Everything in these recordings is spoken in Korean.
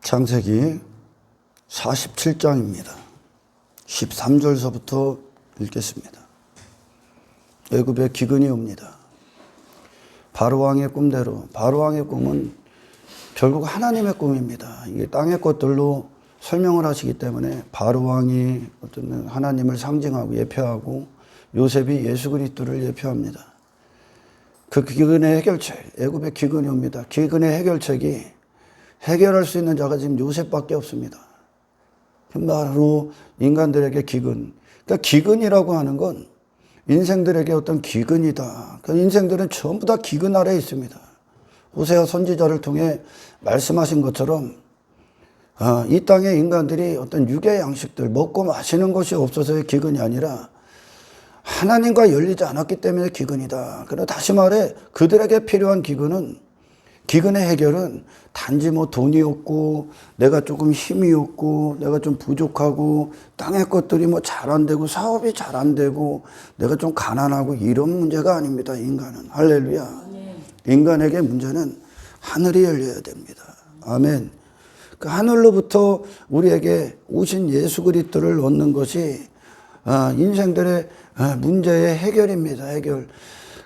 창세기 47장입니다. 13절서부터 읽겠습니다. 애굽에 기근이 옵니다. 바로왕의 꿈대로, 바로왕의 꿈은 결국 하나님의 꿈입니다. 이게 땅의 것들로 설명을 하시기 때문에 바로왕이 어떤 하나님을 상징하고 예표하고 요셉이 예수 그리스도를 예표합니다. 그 기근의 해결책, 애굽에 기근이 옵니다. 기근의 해결책이 해결할 수 있는 자가 지금 요셉밖에 없습니다. 바로 인간들에게 기근. 그러니까 기근이라고 하는 건 인생들에게 어떤 기근이다. 그러니까 인생들은 전부 다 기근 아래에 있습니다. 호세아 선지자를 통해 말씀하신 것처럼 이 땅의 인간들이 어떤 육의 양식들, 먹고 마시는 것이 없어서의 기근이 아니라 하나님과 열리지 않았기 때문에 기근이다. 그러나 다시 말해 그들에게 필요한 기근의 해결은 단지 뭐 돈이 없고 내가 조금 힘이 없고 내가 좀 부족하고 땅의 것들이 뭐 잘 안 되고 사업이 잘 안 되고 내가 좀 가난하고 이런 문제가 아닙니다. 인간은. 할렐루야. 인간에게 문제는 하늘이 열려야 됩니다. 아멘. 그 하늘로부터 우리에게 오신 예수 그리스도를 얻는 것이 인생들의 문제의 해결입니다. 해결.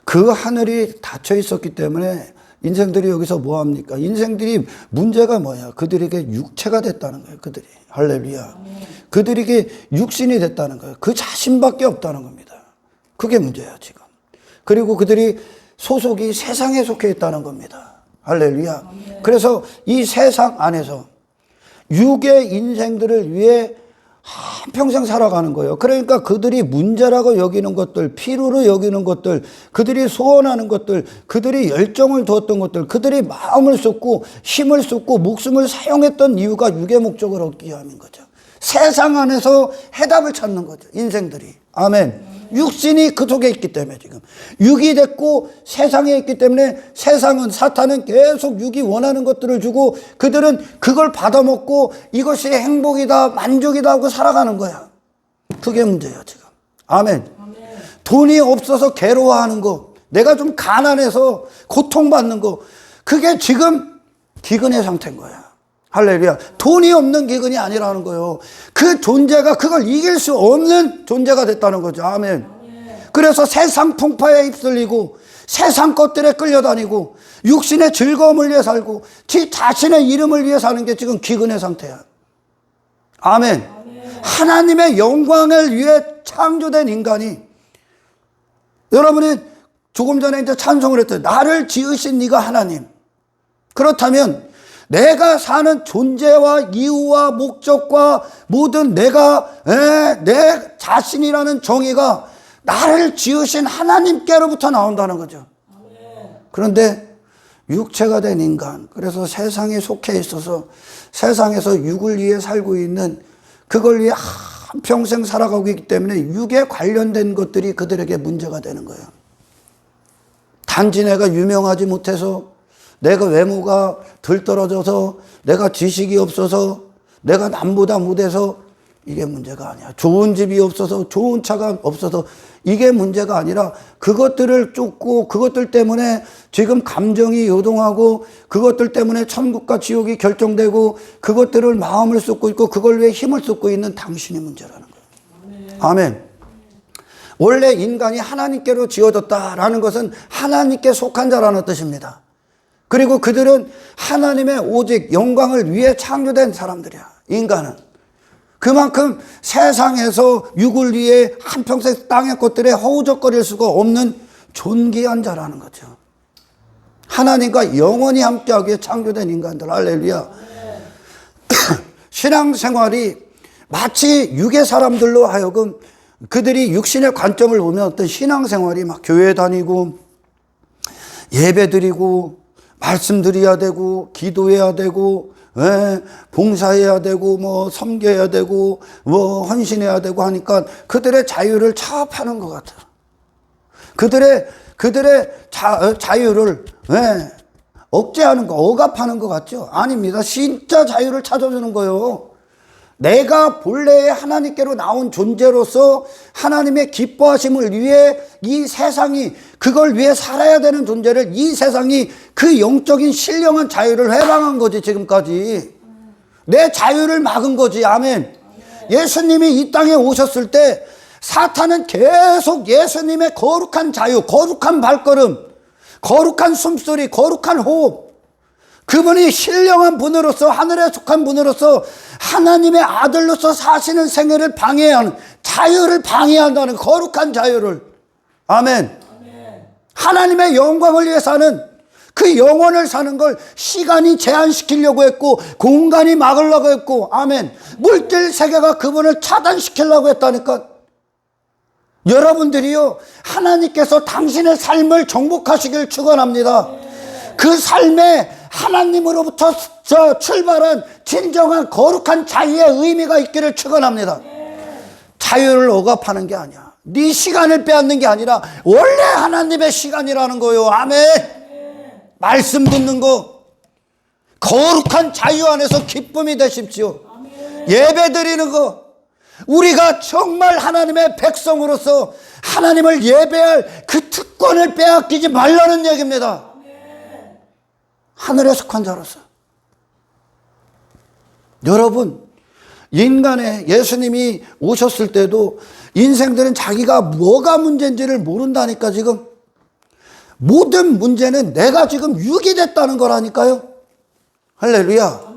그 하늘이 닫혀 있었기 때문에 인생들이 여기서 뭐합니까? 인생들이 문제가 뭐야? 그들에게 육체가 됐다는 거예요. 그들이. 할렐루야. 그들에게 육신이 됐다는 거예요. 그 자신밖에 없다는 겁니다. 그게 문제야 지금. 그리고 그들이 소속이 세상에 속해 있다는 겁니다. 할렐루야. 그래서 이 세상 안에서 육의 인생들을 위해 한평생 살아가는 거예요. 그러니까 그들이 문제라고 여기는 것들, 필요로 여기는 것들, 그들이 소원하는 것들, 그들이 열정을 두었던 것들, 그들이 마음을 쏟고 힘을 쏟고 목숨을 사용했던 이유가 육의 목적을 얻기 위함인 거죠. 세상 안에서 해답을 찾는 거죠. 인생들이. 아멘. 육신이 그 속에 있기 때문에 지금 육이 됐고 세상에 있기 때문에 세상은 사탄은 계속 육이 원하는 것들을 주고 그들은 그걸 받아먹고 이것이 행복이다 만족이다 하고 살아가는 거야. 그게 문제야 지금. 아멘. 돈이 없어서 괴로워하는 거, 내가 좀 가난해서 고통받는 거, 그게 지금 기근의 상태인 거야. 할렐루야. 돈이 없는 기근이 아니라는 거예요. 그 존재가 그걸 이길 수 없는 존재가 됐다는 거죠. 아멘. 그래서 세상 풍파에 휩쓸리고 세상 것들에 끌려다니고 육신의 즐거움을 위해 살고 지 자신의 이름을 위해 사는 게 지금 기근의 상태야. 아멘. 하나님의 영광을 위해 창조된 인간이, 여러분이 조금 전에 이제 찬송을 했더니 나를 지으신 네가 하나님. 그렇다면 내가 사는 존재와 이유와 목적과 모든 내 자신이라는 정의가 나를 지으신 하나님께로부터 나온다는 거죠. 그런데 육체가 된 인간, 그래서 세상에 속해 있어서 세상에서 육을 위해 살고 있는, 그걸 위해 한평생 살아가고 있기 때문에 육에 관련된 것들이 그들에게 문제가 되는 거예요. 단지 내가 유명하지 못해서, 내가 외모가 들떨어져서, 내가 지식이 없어서, 내가 남보다 못해서 이게 문제가 아니야. 좋은 집이 없어서, 좋은 차가 없어서 이게 문제가 아니라 그것들을 쫓고 그것들 때문에 지금 감정이 요동하고 그것들 때문에 천국과 지옥이 결정되고 그것들을 마음을 쏟고 있고 그걸 위해 힘을 쏟고 있는 당신이 문제라는 거예요. 아멘. 원래 인간이 하나님께로 지어졌다라는 것은 하나님께 속한 자라는 뜻입니다. 그리고 그들은 하나님의 오직 영광을 위해 창조된 사람들이야. 인간은. 그만큼 세상에서 육을 위해 한평생 땅의 것들에 허우적거릴 수가 없는 존귀한 자라는 거죠. 하나님과 영원히 함께하기 위해 창조된 인간들. 할렐루야. 신앙생활이 마치 육의 사람들로 하여금 그들이 육신의 관점을 보면 어떤 신앙생활이 막 교회 다니고 예배 드리고 말씀 드려야 되고 기도해야 되고 봉사해야 되고 뭐 섬겨야 되고 뭐 헌신해야 되고 하니까 그들의 자유를 차압하는 것 같아요. 그들의 자유를 억제하는 거, 억압하는 것 같죠? 아닙니다. 진짜 자유를 찾아주는 거예요. 내가 본래의 하나님께로 나온 존재로서 하나님의 기뻐하심을 위해 이 세상이 그걸 위해 살아야 되는 존재를 이 세상이 그 영적인 신령한 자유를 해방한 거지 지금까지. 내 자유를 막은 거지. 아멘. 예수님이 이 땅에 오셨을 때 사탄은 계속 예수님의 거룩한 자유, 거룩한 발걸음, 거룩한 숨소리, 거룩한 호흡, 그분이 신령한 분으로서, 하늘에 속한 분으로서 하나님의 아들로서 사시는 생애를 방해하는, 자유를 방해한다는 거룩한 자유를. 아멘. 하나님의 영광을 위해 사는, 그 영혼을 사는 걸 시간이 제한시키려고 했고, 공간이 막으려고 했고, 아멘. 물질 세계가 그분을 차단시키려고 했다니까. 여러분들이요, 하나님께서 당신의 삶을 정복하시길 축원합니다. 그 삶에 하나님으로부터 출발한 진정한 거룩한 자유의 의미가 있기를 축원합니다. 자유를 억압하는 게 아니야. 네 시간을 빼앗는 게 아니라 원래 하나님의 시간이라는 거요. 아멘. 말씀 듣는 거, 거룩한 자유 안에서 기쁨이 되십시오. 예배 드리는 거, 우리가 정말 하나님의 백성으로서 하나님을 예배할 그 특권을 빼앗기지 말라는 얘기입니다. 하늘에 속한 자로서. 여러분, 인간의 예수님이 오셨을 때도 인생들은 자기가 뭐가 문제인지를 모른다니까. 지금 모든 문제는 내가 지금 유기됐다는 거라니까요. 할렐루야.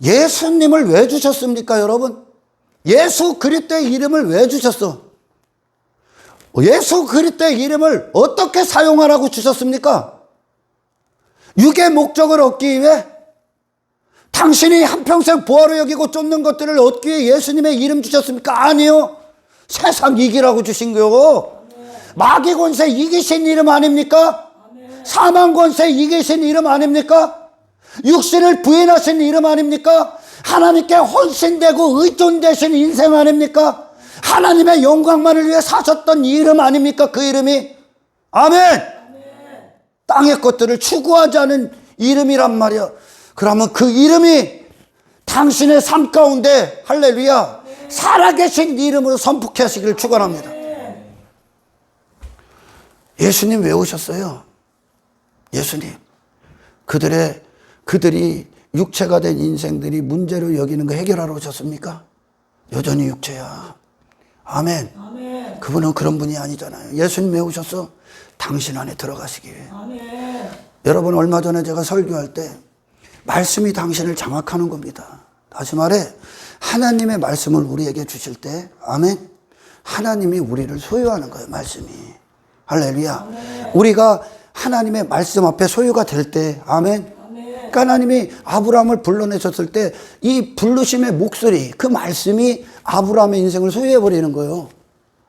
예수님을 왜 주셨습니까, 여러분? 예수 그리스도의 이름을 왜 주셨어? 예수 그리스도의 이름을 어떻게 사용하라고 주셨습니까? 육의 목적을 얻기 위해? 당신이 한평생 보화로 여기고 쫓는 것들을 얻기 위해 예수님의 이름 주셨습니까? 아니요. 세상 이기라고 주신 거요. 마귀 권세 이기신 이름 아닙니까? 사망 권세 이기신 이름 아닙니까? 육신을 부인하신 이름 아닙니까? 하나님께 헌신되고 의존되신 인생 아닙니까? 하나님의 영광만을 위해 사셨던 이름 아닙니까? 그 이름이. 아멘. 땅의 것들을 추구하지 않은 이름이란 말이야. 그러면 그 이름이 당신의 삶 가운데, 할렐루야, 살아계신 이름으로 선포케 하시기를 축원합니다. 예수님 왜 오셨어요? 예수님, 그들이 육체가 된 인생들이 문제로 여기는 거 해결하러 오셨습니까? 여전히 육체야. 아멘. 아멘. 그분은 그런 분이 아니잖아요. 예수님 왜 오셨어? 당신 안에 들어가시기 위해. 아멘. 여러분, 얼마 전에 제가 설교할 때 말씀이 당신을 장악하는 겁니다. 다시 말해, 하나님의 말씀을 우리에게 주실 때, 아멘, 하나님이 우리를 소유하는 거예요. 말씀이. 할렐루야. 아멘. 우리가 하나님의 말씀 앞에 소유가 될 때, 아멘, 그러니까 하나님이 아브라함을 불러내셨을 때 이 부르심의 목소리, 그 말씀이 아브라함의 인생을 소유해버리는 거예요.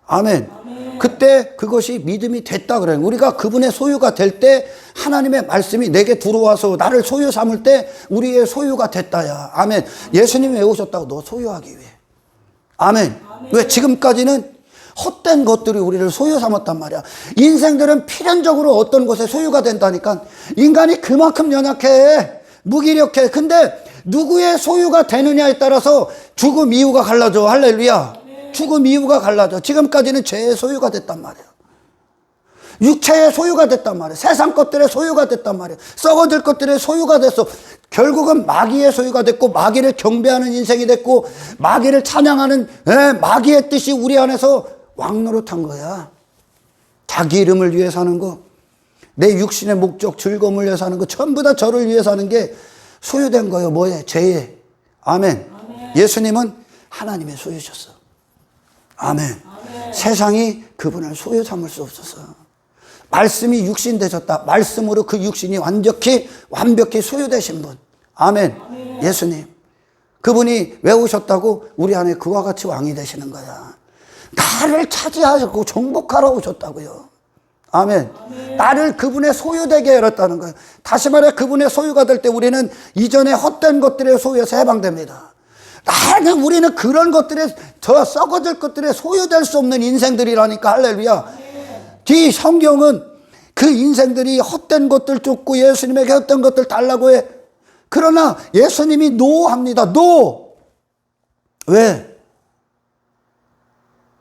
아멘. 아멘. 그때 그것이 믿음이 됐다 그래요. 우리가 그분의 소유가 될 때 하나님의 말씀이 내게 들어와서 나를 소유 삼을 때 우리의 소유가 됐다야. 아멘. 예수님이 왜 오셨다고? 너 소유하기 위해. 아멘. 아멘. 왜? 지금까지는 헛된 것들이 우리를 소유 삼았단 말이야. 인생들은 필연적으로 어떤 것에 소유가 된다니까. 인간이 그만큼 연약해, 무기력해. 근데 누구의 소유가 되느냐에 따라서 죽음 이유가 갈라져. 할렐루야. 죽음 이유가 갈라져. 지금까지는 죄의 소유가 됐단 말이야. 육체의 소유가 됐단 말이야. 세상 것들의 소유가 됐단 말이야. 썩어질 것들의 소유가 됐어. 결국은 마귀의 소유가 됐고, 마귀를 경배하는 인생이 됐고, 마귀를 찬양하는 마귀의 뜻이 우리 안에서 왕노릇한 거야. 자기 이름을 위해 사는 거, 내 육신의 목적, 즐거움을 위해 사는 거, 전부 다 저를 위해 사는 게 소유된 거예요. 뭐에? 죄에. 아멘. 아멘. 예수님은 하나님의 소유셨어. 아멘. 아멘. 세상이 그분을 소유 삼을 수 없어서. 말씀이 육신 되셨다. 말씀으로 그 육신이 완벽히 소유되신 분. 아멘. 아멘. 예수님. 그분이 왜 오셨다고? 우리 안에 그와 같이 왕이 되시는 거야. 나를 차지하고 정복하러 오셨다고요. 아멘. 아멘. 나를 그분의 소유되게 열었다는 거예요. 다시 말해, 그분의 소유가 될 때 우리는 이전에 헛된 것들의 소유에서 해방됩니다. 우리는 그런 것들에, 저 썩어질 것들에 소유될 수 없는 인생들이라니까. 할렐루야. 이 성경은 그 인생들이 헛된 것들 쫓고 예수님에게 헛된 것들 달라고 해. 그러나 예수님이 노합니다. 노. 왜?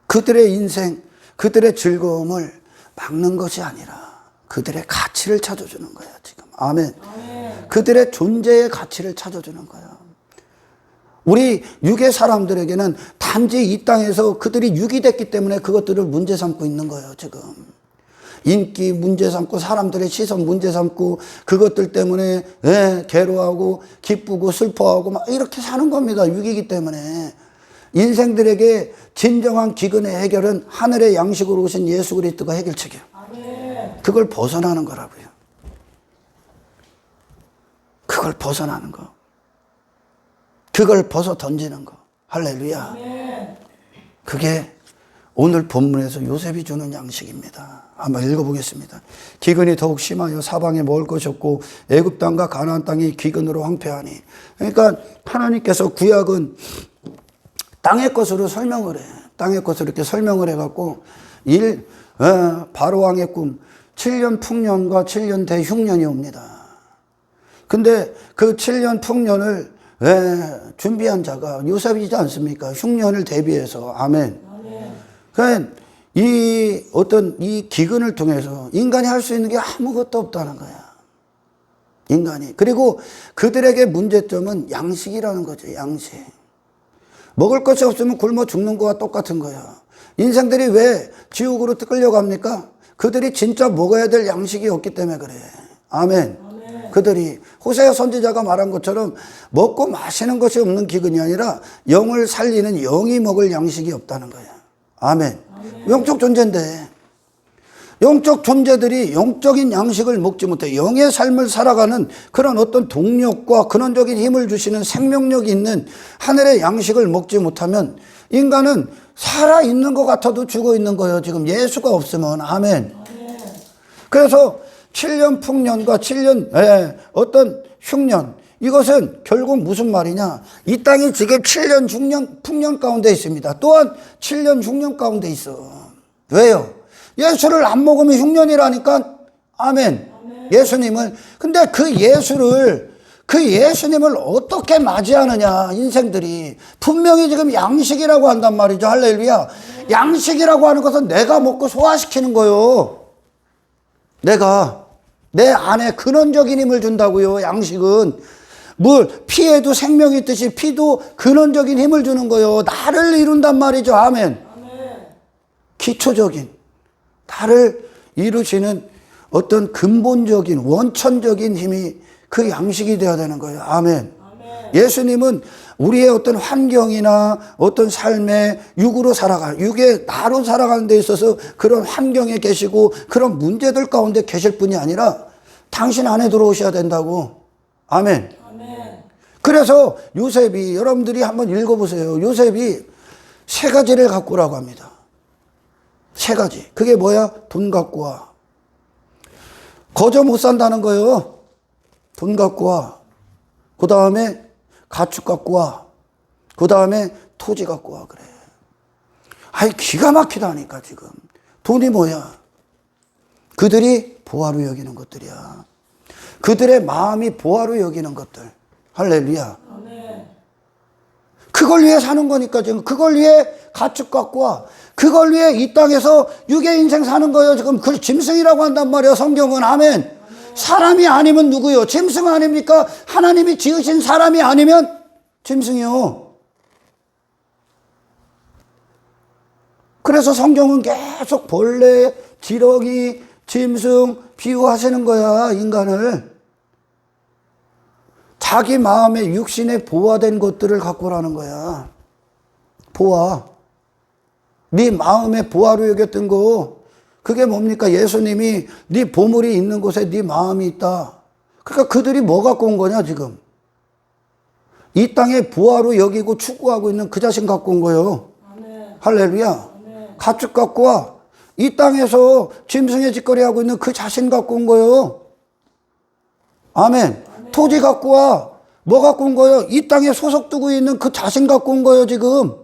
그들의 인생, 그들의 즐거움을 막는 것이 아니라 그들의 가치를 찾아주는 거야, 지금. 아멘. 아멘. 그들의 존재의 가치를 찾아주는 거야. 우리 육의 사람들에게는 단지 이 땅에서 그들이 육이 됐기 때문에 그것들을 문제 삼고 있는 거예요, 지금. 인기 문제 삼고 사람들의 시선 문제 삼고 그것들 때문에 괴로워하고 기쁘고 슬퍼하고 막 이렇게 사는 겁니다. 육이기 때문에. 인생들에게 진정한 기근의 해결은 하늘의 양식으로 오신 예수 그리스도가 해결책이에요. 그걸 벗어나는 거라고요. 그걸 벗어나는 거. 그걸 벗어 던지는 거. 할렐루야. 그게 오늘 본문에서 요셉이 주는 양식입니다. 한번 읽어보겠습니다. 기근이 더욱 심하여 사방에 먹을 것이 없고 애굽 땅과 가나안 땅이 기근으로 황폐하니. 그러니까 하나님께서 구약은 땅의 것으로 설명을 해. 땅의 것으로 이렇게 설명을 해갖고 바로 왕의 꿈 7년 풍년과 7년 대흉년이 옵니다. 근데 그 7년 풍년을 준비한 자가 요셉이지 않습니까? 흉년을 대비해서. 아멘. 그러니까 이 기근을 통해서 인간이 할 수 있는 게 아무것도 없다는 거야. 인간이. 그리고 그들에게 문제점은 양식이라는 거죠. 양식. 먹을 것이 없으면 굶어 죽는 거와 똑같은 거야. 인생들이 왜 지옥으로 끌려갑니까? 그들이 진짜 먹어야 될 양식이 없기 때문에 그래. 아멘. 그들이 호세아 선지자가 말한 것처럼 먹고 마시는 것이 없는 기근이 아니라 영을 살리는 영이 먹을 양식이 없다는 거야. 아멘. 영적 존재인데 영적 존재들이 영적인 양식을 먹지 못해 영의 삶을 살아가는 그런 어떤 동력과 근원적인 힘을 주시는 생명력이 있는 하늘의 양식을 먹지 못하면 인간은 살아있는 것 같아도 죽어있는 거예요. 지금 예수가 없으면. 아멘. 그래서 7년 풍년과 7년 어떤 흉년, 이것은 결국 무슨 말이냐, 이 땅이 지금 7년 풍년 가운데 있습니다. 또한 7년 흉년 가운데 있어. 왜요? 예수를 안 먹으면 흉년이라니까. 아멘. 예수님을. 근데 그 예수님을 어떻게 맞이하느냐, 인생들이. 분명히 지금 양식이라고 한단 말이죠. 할렐루야. 양식이라고 하는 것은 내가 먹고 소화시키는 거요. 내가 내 안에 근원적인 힘을 준다고요. 양식은 피에도 생명이 있듯이 피도 근원적인 힘을 주는 거요. 나를 이룬단 말이죠. 아멘. 기초적인 나를 이루시는 어떤 근본적인 원천적인 힘이 그 양식이 되어야 되는 거예요. 아멘. 예수님은 우리의 어떤 환경이나 어떤 삶에 육의 나로 살아가는 데 있어서 그런 환경에 계시고 그런 문제들 가운데 계실 분이 아니라 당신 안에 들어오셔야 된다고. 아멘. 그래서 요셉이, 여러분들이 한번 읽어보세요. 요셉이 세 가지를 갖고 오라고 합니다. 세 가지. 그게 뭐야? 돈 갖고 와. 거저 못 산다는 거예요. 돈 갖고 와. 그 다음에 가축 갖고 와. 그 다음에 토지 갖고 와. 그래. 아이, 기가 막히다니까, 지금. 돈이 뭐야? 그들이 보화로 여기는 것들이야. 그들의 마음이 보화로 여기는 것들. 할렐루야. 그걸 위해 사는 거니까 지금. 그걸 위해 가축 갖고 와. 그걸 위해 이 땅에서 육의 인생 사는 거예요. 지금 그걸 짐승이라고 한단 말이에요. 성경은. 아멘. 사람이 아니면 누구요? 짐승 아닙니까? 하나님이 지으신 사람이 아니면 짐승이요. 그래서 성경은 계속 벌레, 지렁이, 짐승 비유하시는 거야. 인간을. 자기 마음의 육신에 보화된 것들을 갖고 오라는 거야. 보화. 네 마음에 보화로 여겼던 거, 그게 뭡니까? 예수님이 네 보물이 있는 곳에 네 마음이 있다. 그러니까 그들이 뭐 갖고 온 거냐 지금? 이 땅에 보화로 여기고 추구하고 있는 그 자신 갖고 온 거예요. 아멘. 할렐루야. 아멘. 가축 갖고 와. 이 땅에서 짐승의 짓거리하고 있는 그 자신 갖고 온 거예요. 아멘. 아멘. 토지 갖고 와. 뭐 갖고 온 거예요? 이 땅에 소속 두고 있는 그 자신 갖고 온 거예요 지금.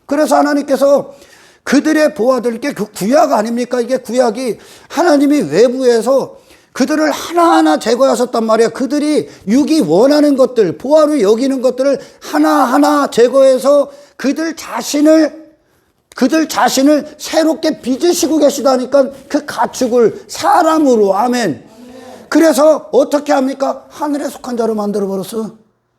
그래서 하나님께서 그들의 보화들, 게 그 구약 아닙니까? 이게 구약이 하나님이 외부에서 그들을 하나하나 제거하셨단 말이에요. 그들이 육이 원하는 것들, 보화로 여기는 것들을 하나하나 제거해서 그들 자신을 새롭게 빚으시고 계시다니까. 그 가축을 사람으로. 아멘. 그래서 어떻게 합니까? 하늘에 속한 자로 만들어버렸어.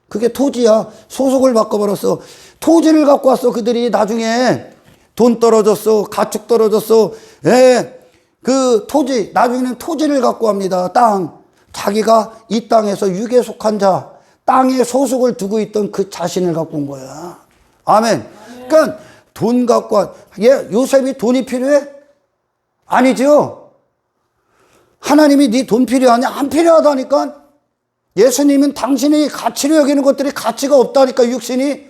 그게 토지야. 소속을 바꿔버렸어. 토지를 갖고 왔어. 그들이 나중에 돈 떨어졌어. 가축 떨어졌어. 예. 그 토지, 나중에는 토지를 갖고 갑니다. 땅. 자기가 이 땅에서 육에 속한 자, 땅에 소속을 두고 있던 그 자신을 갖고 온 거야. 아멘. 그러니까 돈 갖고 와. 요셉이 돈이 필요해? 아니죠. 하나님이 네 돈 필요하냐? 안 필요하다니까. 예수님은 당신이 가치로 여기는 것들이 가치가 없다니까. 육신이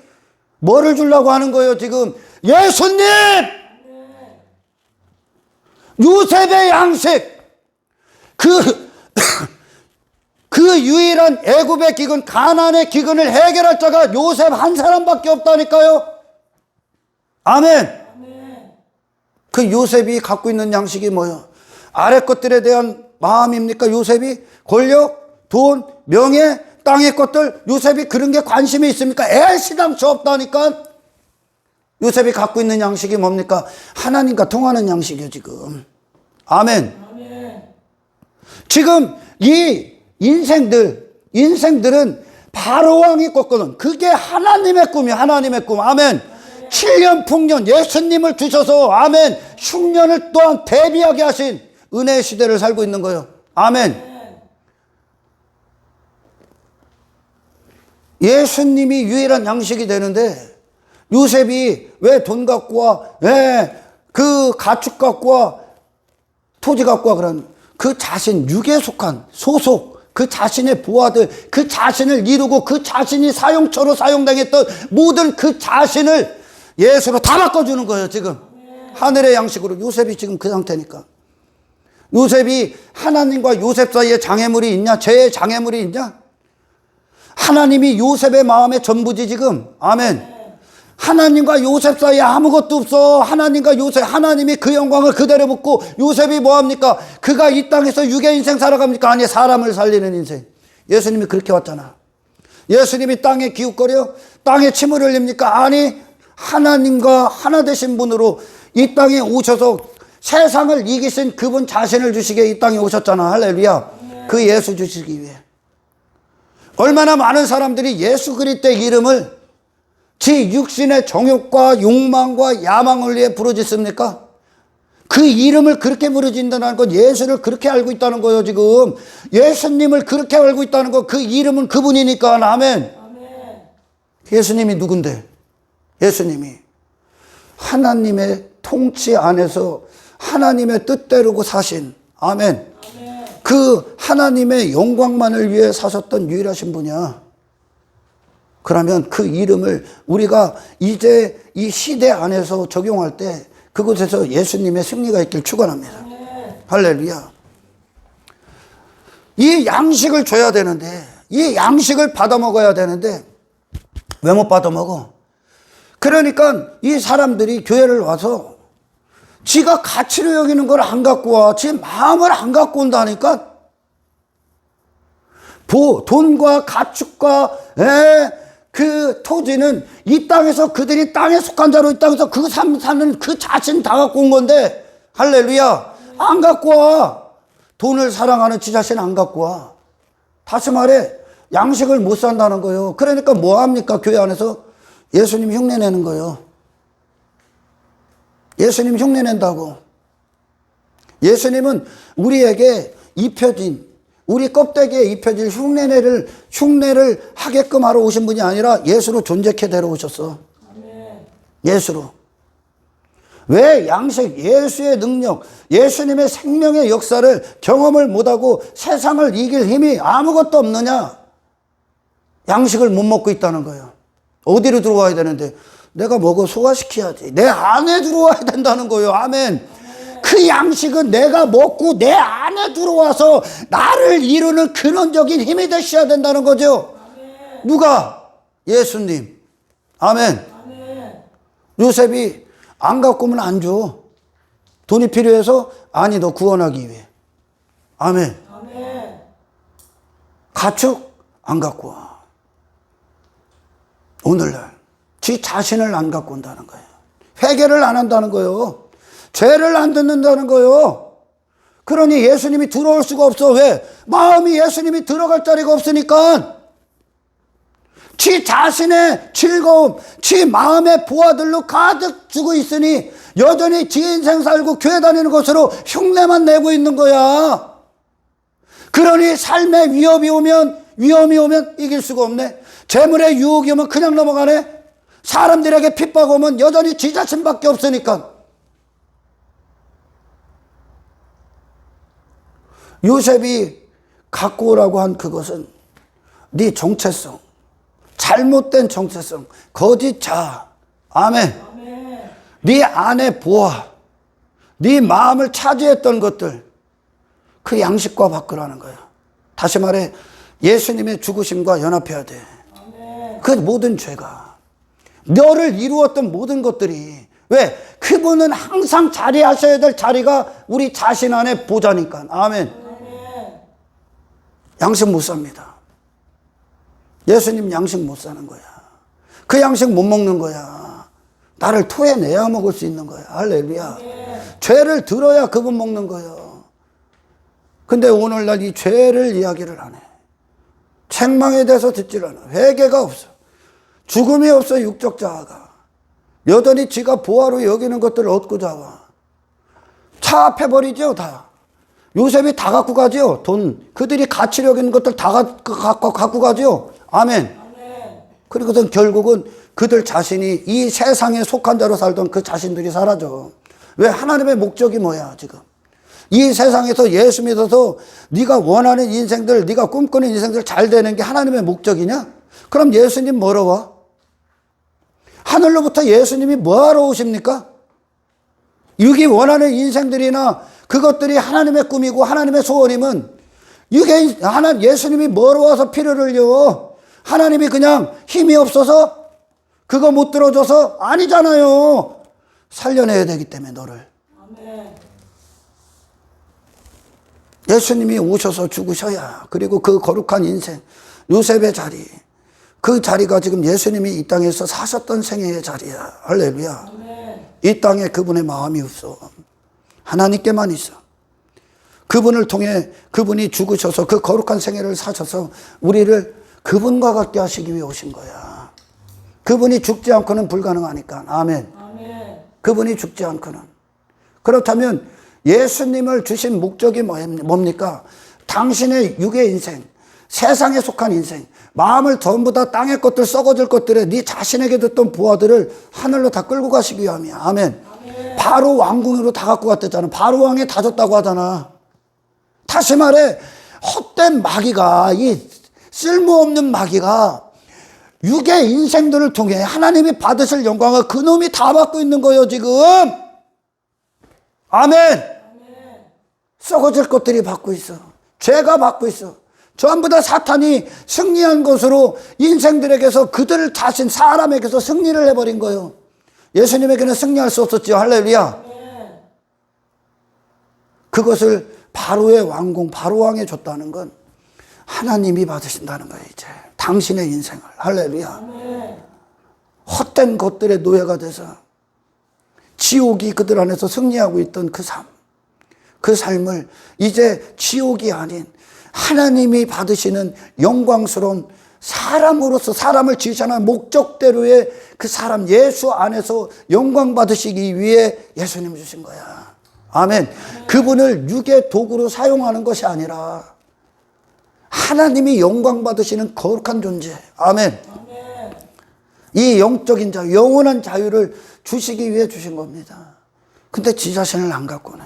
뭐를 주려고 하는 거예요 지금. 예수님! 요셉의 양식, 그 유일한 애굽의 기근, 가나안의 기근을 해결할 자가 요셉 한 사람밖에 없다니까요. 아멘. 그 요셉이 갖고 있는 양식이 뭐예요? 아래 것들에 대한 마음입니까? 요셉이 권력, 돈, 명예, 땅의 것들, 요셉이 그런 게 관심이 있습니까? 애시당초 없다니까. 요셉이 갖고 있는 양식이 뭡니까? 하나님과 통하는 양식이에요 지금. 아멘. 지금 이 인생들은 바로왕이 꿨거든. 그게 하나님의 꿈이에요. 하나님의 꿈. 아멘. 7년 풍년 예수님을 주셔서 아멘. 흉년을 또한 대비하게 하신 은혜의 시대를 살고 있는 거예요. 아멘. 예수님이 유일한 양식이 되는데 요셉이 왜 돈 갖고 와? 왜 그 가축 갖고 와? 토지 갖고 와? 그런 그 자신, 육에 속한 소속, 그 자신의 부하들, 그 자신을 이루고 그 자신이 사용처로 사용당했던 모든 그 자신을 예수로 다 바꿔주는 거예요 지금. 하늘의 양식으로. 요셉이 지금 그 상태니까. 요셉이 하나님과 요셉 사이에 장애물이 있냐? 죄의 장애물이 있냐? 하나님이 요셉의 마음의 전부지 지금. 아멘. 하나님과 요셉 사이에 아무것도 없어. 하나님과 요셉, 하나님이 그 영광을 그대로 묻고 요셉이 뭐합니까? 그가 이 땅에서 육의 인생 살아갑니까? 아니, 사람을 살리는 인생. 예수님이 그렇게 왔잖아. 예수님이 땅에 기웃거려? 땅에 침을 흘립니까? 아니, 하나님과 하나 되신 분으로 이 땅에 오셔서 세상을 이기신 그분 자신을 주시게 이 땅에 오셨잖아. 할렐루야. 그 예수 주시기 위해. 얼마나 많은 사람들이 예수 그리스도의 이름을 지 육신의 정욕과 욕망과 야망을 위해 부르짖습니까? 그 이름을 그렇게 부르짖는다는 건 예수를 그렇게 알고 있다는 거예요 지금. 예수님을 그렇게 알고 있다는 거. 그 이름은 그분이니까. 아멘. 예수님이 누군데? 예수님이 하나님의 통치 안에서 하나님의 뜻대로 사신. 아멘. 그 하나님의 영광만을 위해 사셨던 유일하신 분이야. 그러면 그 이름을 우리가 이제 이 시대 안에서 적용할 때 그곳에서 예수님의 승리가 있길 축원합니다. 할렐루야. 이 양식을 줘야 되는데, 이 양식을 받아 먹어야 되는데 왜 못 받아 먹어? 그러니까 이 사람들이 교회를 와서 지가 가치로 여기는 걸 안 갖고 와. 지 마음을 안 갖고 온다니까. 돈과 가축과 그 토지는 이 땅에서 그들이 땅에 속한 자로 이 땅에서 그 사는 그 자신 다 갖고 온 건데, 할렐루야. 안 갖고 와. 돈을 사랑하는 지 자신 안 갖고 와. 다시 말해 양식을 못 산다는 거예요. 그러니까 뭐 합니까? 교회 안에서 예수님 흉내내는 거예요. 예수님 흉내낸다고. 예수님은 우리에게 입혀진, 우리 껍데기에 입혀질 흉내를 하게끔 하러 오신 분이 아니라 예수로 존재케 데려오셨어. 예수로. 왜 양식, 예수의 능력, 예수님의 생명의 역사를 경험을 못하고 세상을 이길 힘이 아무것도 없느냐? 양식을 못 먹고 있다는 거예요. 어디로 들어와야 되는데? 내가 먹어 소화시켜야지. 내 안에 들어와야 된다는 거예요. 아멘. 그 양식은 내가 먹고 내 안에 들어와서 나를 이루는 근원적인 힘이 되셔야 된다는 거죠. 아멘. 누가? 예수님. 아멘. 아멘. 요셉이 안 갖고 오면 안 줘. 돈이 필요해서? 아니, 너 구원하기 위해. 아멘. 아멘. 가축? 안 갖고 와. 오늘날 지 자신을 안 갖고 온다는 거예요. 회개를 안 한다는 거예요. 죄를 안 듣는다는 거예요. 그러니 예수님이 들어올 수가 없어. 왜? 마음이 예수님이 들어갈 자리가 없으니까. 지 자신의 즐거움, 지 마음의 부하들로 가득 주고 있으니 여전히 지 인생 살고 교회 다니는 것으로 흉내만 내고 있는 거야. 그러니 삶의 위험이 오면 이길 수가 없네. 재물의 유혹이 오면 그냥 넘어가네. 사람들에게 핍박 오면 여전히 지 자신밖에 없으니까. 요셉이 갖고 오라고 한 그것은 네 정체성, 잘못된 정체성, 거짓 자아. 아멘. 아멘. 네 안에 보아, 네 마음을 차지했던 것들, 그 양식과 바꾸라는 거야. 다시 말해 예수님의 죽으심과 연합해야 돼. 아멘. 그 모든 죄가, 너를 이루었던 모든 것들이, 왜? 그분은 항상 자리하셔야 될 자리가 우리 자신 안에 보좌니까. 아멘. 아멘. 양식 못 삽니다. 예수님 양식 못 사는 거야. 그 양식 못 먹는 거야. 나를 토해내야 먹을 수 있는 거야. 할렐루야. 죄를 들어야 그분 먹는 거예요. 근데 오늘날 이 죄를 이야기를 안 해. 책망에 대해서 듣질 않아. 회개가 없어. 죽음이 없어. 육적 자아가 여전히 지가 보화로 여기는 것들을 얻고자 와. 차압해버리죠. 다. 요셉이 다 갖고 가죠. 돈, 그들이 가치력 있는 것들 다 갖고 가죠. 아멘. 그리고선 결국은 그들 자신이 이 세상에 속한 자로 살던 그 자신들이 사라져. 왜? 하나님의 목적이 뭐야 지금? 이 세상에서 예수 믿어서 네가 원하는 인생들, 네가 꿈꾸는 인생들 잘 되는 게 하나님의 목적이냐? 그럼 예수님 뭐로 와? 하늘로부터 예수님이 뭐하러 오십니까? 육이 원하는 인생들이나 그것들이 하나님의 꿈이고 하나님의 소원이면 이게 예수님이 뭐로 와서 피를 흘려? 하나님이 그냥 힘이 없어서 그거 못 들어줘서 아니잖아요. 살려내야 되기 때문에 너를. 아멘. 예수님이 오셔서 죽으셔야, 그리고 그 거룩한 인생, 요셉의 자리, 그 자리가 지금 예수님이 이 땅에서 사셨던 생애의 자리야. 할렐루야. 아멘. 이 땅에 그분의 마음이 없어. 하나님께만 있어. 그분을 통해 그분이 죽으셔서 그 거룩한 생애를 사셔서 우리를 그분과 같게 하시기 위해 오신 거야. 그분이 죽지 않고는 불가능하니까. 아멘. 아멘. 그분이 죽지 않고는. 그렇다면 예수님을 주신 목적이 뭡니까? 당신의 육의 인생, 세상에 속한 인생, 마음을 전부 다 땅의 것들, 썩어질 것들에 네 자신에게 듣던 부하들을 하늘로 다 끌고 가시기 위함이야. 아멘. 아멘. 바로 왕궁으로 다 갖고 갔댔잖아. 바로 왕에 다 줬다고 하잖아. 다시 말해 헛된 마귀가, 이 쓸모없는 마귀가 육의 인생들을 통해 하나님이 받으실 영광을 그놈이 다 받고 있는 거예요 지금. 아멘. 썩어질 것들이 받고 있어. 죄가 받고 있어. 전부 다 사탄이 승리한 것으로 인생들에게서 그들 자신 사람에게서 승리를 해버린 거예요. 예수님에게는 승리할 수 없었지요. 할렐루야. 그것을 바로의 왕궁, 바로 왕에 줬다는 건 하나님이 받으신다는 거예요. 이제 당신의 인생을. 할렐루야. 헛된 것들의 노예가 돼서 지옥이 그들 안에서 승리하고 있던 그 삶, 그 삶을 이제 지옥이 아닌 하나님이 받으시는 영광스러운 사람으로서, 사람을 지으시는 목적대로의 그 사람 예수 안에서 영광 받으시기 위해 예수님 주신 거야. 아멘. 그분을 육의 도구로 사용하는 것이 아니라 하나님이 영광 받으시는 거룩한 존재. 아멘. 이 영적인 자유, 영원한 자유를 주시기 위해 주신 겁니다. 근데 지 자신을 안 갖고네.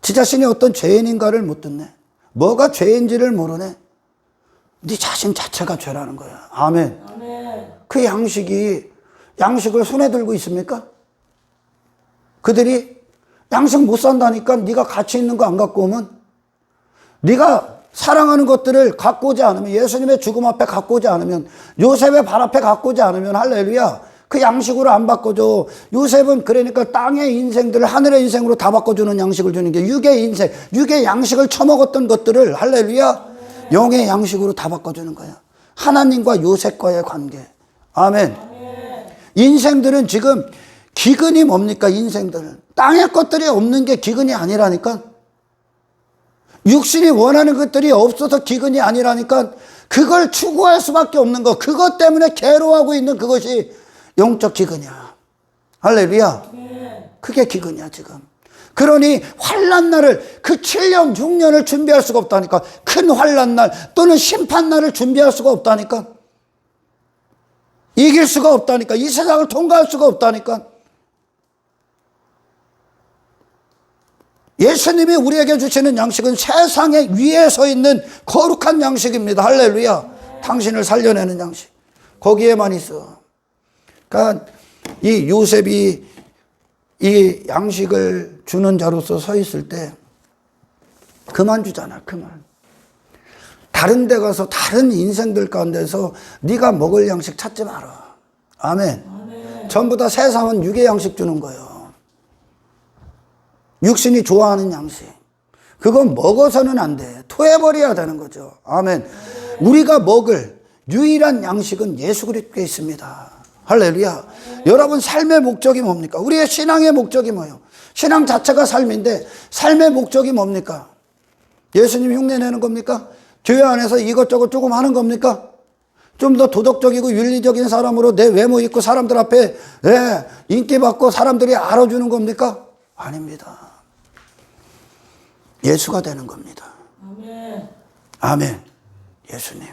지 자신이 어떤 죄인인가를 못 듣네. 뭐가 죄인지를 모르네. 네 자신 자체가 죄라는 거야. 아멘. 아멘. 그 양식을 손에 들고 있습니까? 그들이 양식 못 산다니까 네가 가치 있는 거 안 갖고 오면, 네가 사랑하는 것들을 갖고 오지 않으면, 예수님의 죽음 앞에 갖고 오지 않으면, 요셉의 발 앞에 갖고 오지 않으면, 할렐루야, 그 양식으로 안 바꿔줘. 요셉은 그러니까 땅의 인생들을 하늘의 인생으로 다 바꿔주는 양식을 주는 게 육의 인생, 육의 양식을 처먹었던 것들을, 할렐루야, 영의 양식으로 다 바꿔주는 거야. 하나님과 요셉과의 관계. 아멘. 인생들은 지금 기근이 뭡니까? 인생들은 땅의 것들이 없는 게 기근이 아니라니까. 육신이 원하는 것들이 없어서 기근이 아니라니까. 그걸 추구할 수밖에 없는 것, 그것 때문에 괴로워하고 있는 그것이 영적 기근이야. 할렐루야. 그게 기근이야 지금. 그러니 환난 날을, 그 7년 6년을 준비할 수가 없다니까. 큰 환난 날 또는 심판 날을 준비할 수가 없다니까. 이길 수가 없다니까. 이 세상을 통과할 수가 없다니까. 예수님이 우리에게 주시는 양식은 세상에 위에 서 있는 거룩한 양식입니다. 할렐루야. 당신을 살려내는 양식, 거기에만 있어. 그러니까 이 요셉이 이 양식을 주는 자로서 서 있을 때 그만 주잖아. 그만. 다른 데 가서 다른 인생들 가운데서 네가 먹을 양식 찾지 마라. 아멘. 아멘. 전부 다 세상은 육의 양식 주는 거예요. 육신이 좋아하는 양식. 그건 먹어서는 안 돼. 토해버려야 되는 거죠. 아멘. 우리가 먹을 유일한 양식은 예수 그리스도에 있습니다. 할렐루야. 여러분 삶의 목적이 뭡니까? 우리의 신앙의 목적이 뭐예요? 신앙 자체가 삶인데 삶의 목적이 뭡니까? 예수님 흉내내는 겁니까? 교회 안에서 이것저것 조금 하는 겁니까? 좀 더 도덕적이고 윤리적인 사람으로 내 외모 있고 사람들 앞에 인기 받고 사람들이 알아주는 겁니까? 아닙니다. 예수가 되는 겁니다. 아멘. 아멘. 예수님.